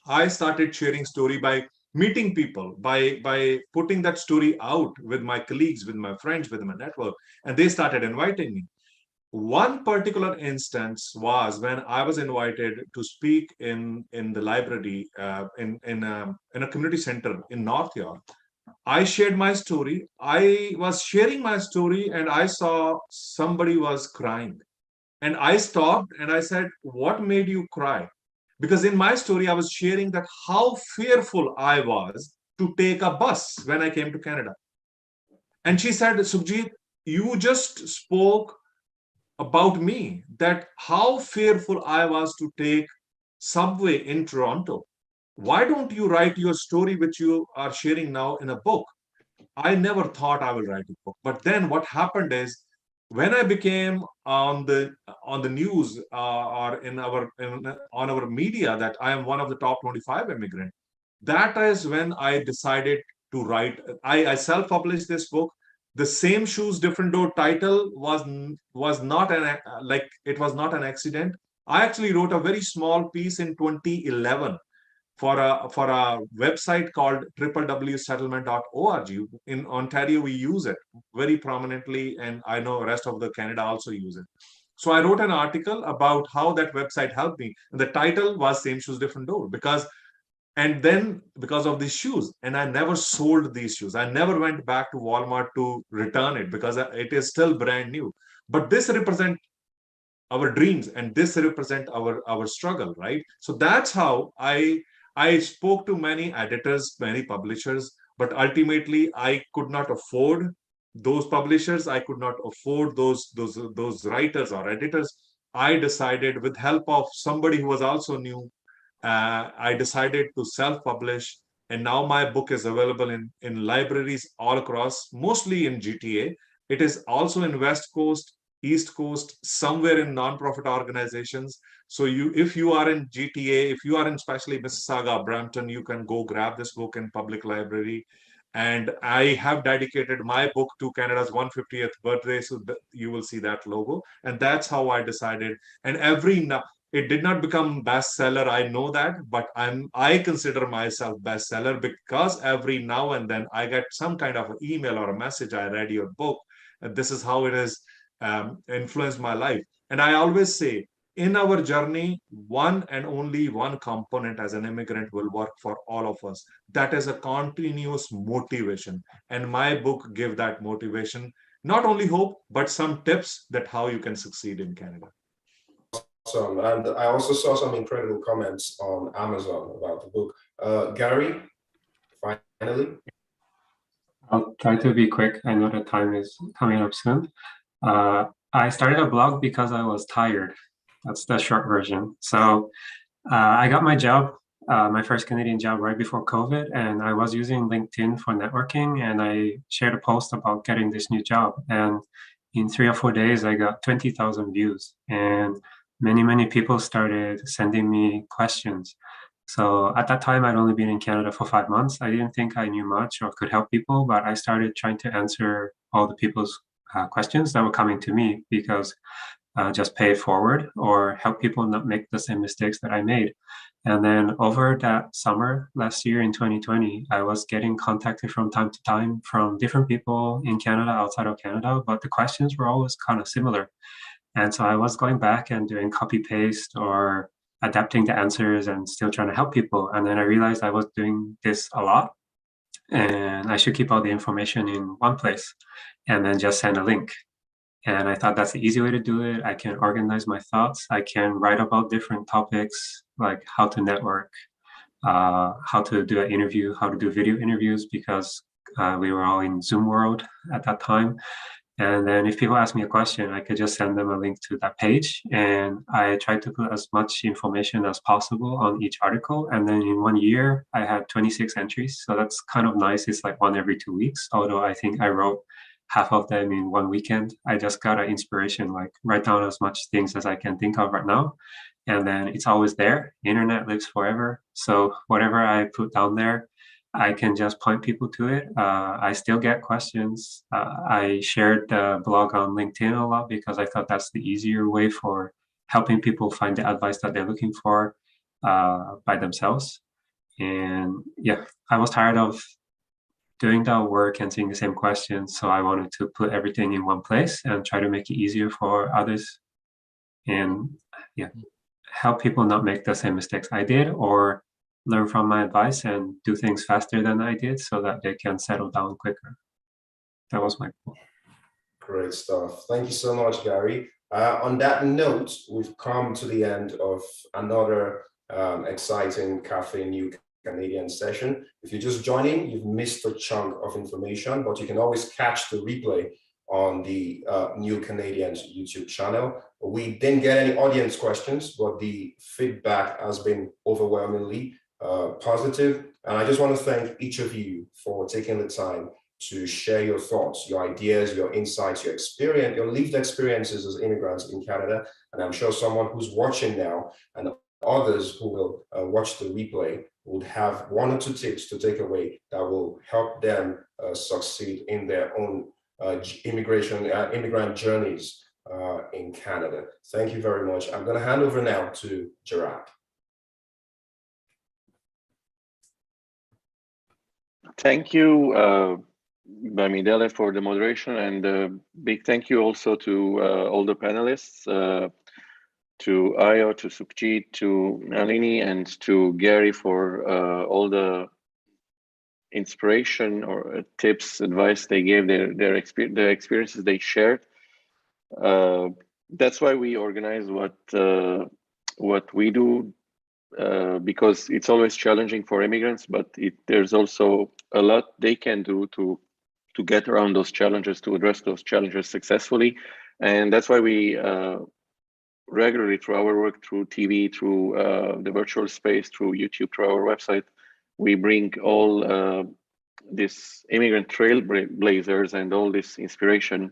I started sharing story by meeting people, by putting that story out with my colleagues, with my friends, with my network, and they started inviting me. One particular instance was when I was invited to speak in the library in a community center in North York. I shared my story. I was sharing my story and I saw somebody was crying. And I stopped and I said, "What made you cry?" Because in my story, I was sharing that how fearful I was to take a bus when I came to Canada. And she said, "Sukhjit, you just spoke about me, that how fearful I was to take subway in Toronto. Why don't you write your story, which you are sharing now, in a book?" I never thought I will write a book. But then what happened is when I became on the news or on our media that I am one of the top 25 immigrant, that is when I decided to write. I self-published this book. The Same Shoes, Different Door title was not like it was not an accident. I actually wrote a very small piece in 2011 for a website called www.settlement.org. In Ontario, we use it very prominently, and I know the rest of the Canada also use it. So I wrote an article about how that website helped me. And the title was Same Shoes, Different Door, and then because of these shoes, and I never sold these shoes. I never went back to Walmart to return it because it is still brand new. But this represents our dreams, and this represent our struggle, right? So that's how I spoke to many editors, many publishers, but ultimately I could not afford those publishers. I could not afford those writers or editors. I decided, with help of somebody who was also new, I decided to self-publish, and now my book is available in libraries all across, mostly in GTA. It is also in West Coast, East Coast, somewhere in non-profit organizations. So if you are in GTA, if you are in especially Mississauga, Brampton, you can go grab this book in public library. And I have dedicated my book to Canada's 150th birthday, so you will see that logo. And that's how I decided. And it did not become bestseller, I know that, but I consider myself bestseller because every now and then I get some kind of an email or a message, I read your book, and this is how it has influenced my life. And I always say, in our journey, one and only one component as an immigrant will work for all of us. That is a continuous motivation. And my book give that motivation, not only hope, but some tips that how you can succeed in Canada.
Awesome. And I also saw some incredible comments on Amazon about the book. Gary, finally.
I'll try to be quick. I know the time is coming up soon. I started a blog because I was tired. That's the short version. So I got my job, my first Canadian job right before COVID, and I was using LinkedIn for networking, and I shared a post about getting this new job. And in 3 or 4 days, I got 20,000 views, and many people started sending me questions. So at that time, I'd only been in Canada for 5 months. I didn't think I knew much or could help people, but I started trying to answer all the people's questions that were coming to me, because just pay it forward or help people not make the same mistakes that I made. And then over that summer last year in 2020, I was getting contacted from time to time from different people in Canada, outside of Canada, but the questions were always kind of similar. And so I was going back and doing copy paste or adapting the answers and still trying to help people. And then I realized I was doing this a lot, and I should keep all the information in one place and then just send a link. And I thought that's the easy way to do it. I can organize my thoughts. I can write about different topics, like how to network, how to do an interview, how to do video interviews, because we were all in Zoom world at that time. And then if people ask me a question, I could just send them a link to that page. And I tried to put as much information as possible on each article. And then in 1 year, I had 26 entries. So that's kind of nice. It's like one every 2 weeks, although I think I wrote half of them in one weekend. I just got an inspiration, like write down as much things as I can think of right now. And then it's always there. Internet lives forever. So whatever I put down there, I can just point people to it. I still get questions. I shared the blog on LinkedIn a lot because I thought that's the easier way for helping people find the advice that they're looking for by themselves. And yeah, I was tired of doing that work and seeing the same questions. So I wanted to put everything in one place and try to make it easier for others. And yeah, help people not make the same mistakes I did, or learn from my advice and do things faster than I did so that they can settle down quicker. That was my goal.
Great stuff. Thank you so much, Gary. On that note, we've come to the end of another exciting Cafe New Canadian session. If you're just joining, you've missed a chunk of information, but you can always catch the replay on the New Canadians YouTube channel. We didn't get any audience questions, but the feedback has been overwhelmingly positive. And I just want to thank each of you for taking the time to share your thoughts, your ideas, your insights, your experience, your lived experiences as immigrants in Canada. And I'm sure someone who's watching now and others who will watch the replay would have one or two tips to take away that will help them succeed in their own immigrant journeys in Canada. Thank you very much. I'm going to hand over now to Gerard.
Thank you, Bamidele, for the moderation, and big thank you also to all the panelists, to Ayo, to Sukhjit, to Nalini, and to Gary for all the inspiration or tips, advice they gave, their experiences they shared. That's why we organize what we do, because it's always challenging for immigrants, but there's also a lot they can do to get around those challenges, to address those challenges successfully. And that's why we regularly, through our work, through TV, through the virtual space, through YouTube, through our website, we bring all this immigrant trailblazers and all this inspiration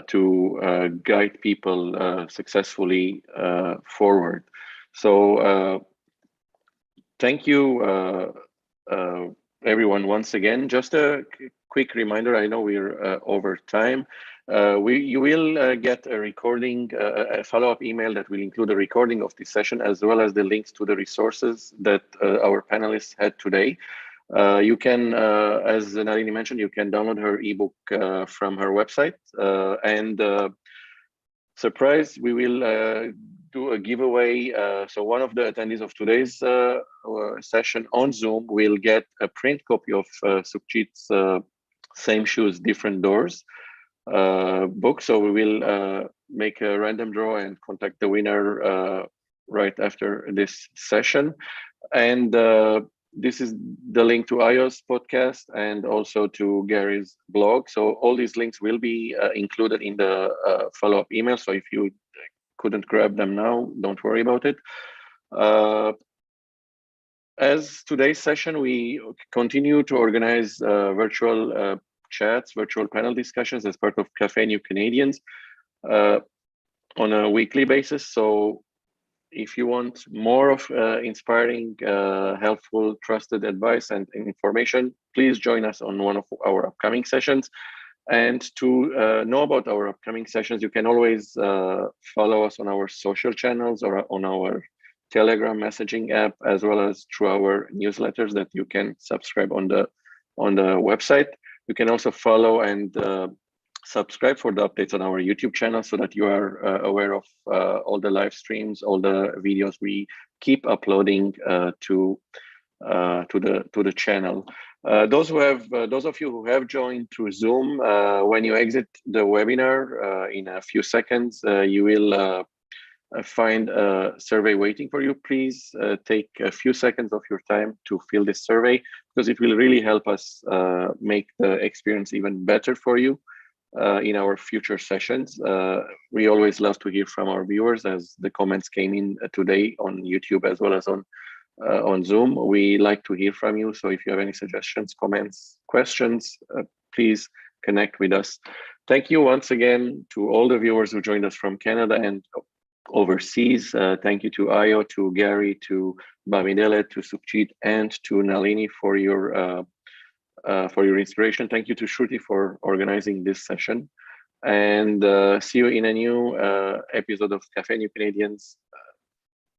to guide people successfully forward. So thank you, everyone, once again. Just a quick reminder, I know we're over time. You will get a recording, a follow-up email that will include a recording of this session, as well as the links to the resources that our panelists had today. You can, as Nalini mentioned, you can download her ebook from her website. And surprise, we will do a giveaway. So one of the attendees of today's session on Zoom will get a print copy of Sukhjit's Same Shoes, Different Doors book. So we will make a random draw and contact the winner right after this session. And this is the link to Ayo's podcast and also to Gary's blog. So all these links will be included in the follow-up email. So if you couldn't grab them now, don't worry about it. As today's session, we continue to organize virtual chats, virtual panel discussions as part of Cafe New Canadians on a weekly basis. So if you want more of inspiring, helpful, trusted advice and information, please join us on one of our upcoming sessions. And to know about our upcoming sessions, you can always follow us on our social channels or on our Telegram messaging app, as well as through our newsletters that you can subscribe on the website. You can also follow and subscribe for the updates on our YouTube channel so that you are aware of all the live streams, all the videos we keep uploading to the channel. Those of you who have joined through Zoom, when you exit the webinar in a few seconds, you will find a survey waiting for you. Please take a few seconds of your time to fill this survey, because it will really help us make the experience even better for you in our future sessions. We always love to hear from our viewers, as the comments came in today on YouTube as well as on Zoom. We like to hear from you. So if you have any suggestions, comments, questions, please connect with us. Thank you once again to all the viewers who joined us from Canada and overseas. Thank you to Ayo, to Gary, to Bamidele, to Sukhjit, and to Nalini for your inspiration. Thank you to Shruti for organizing this session. And see you in a new episode of Cafe New Canadians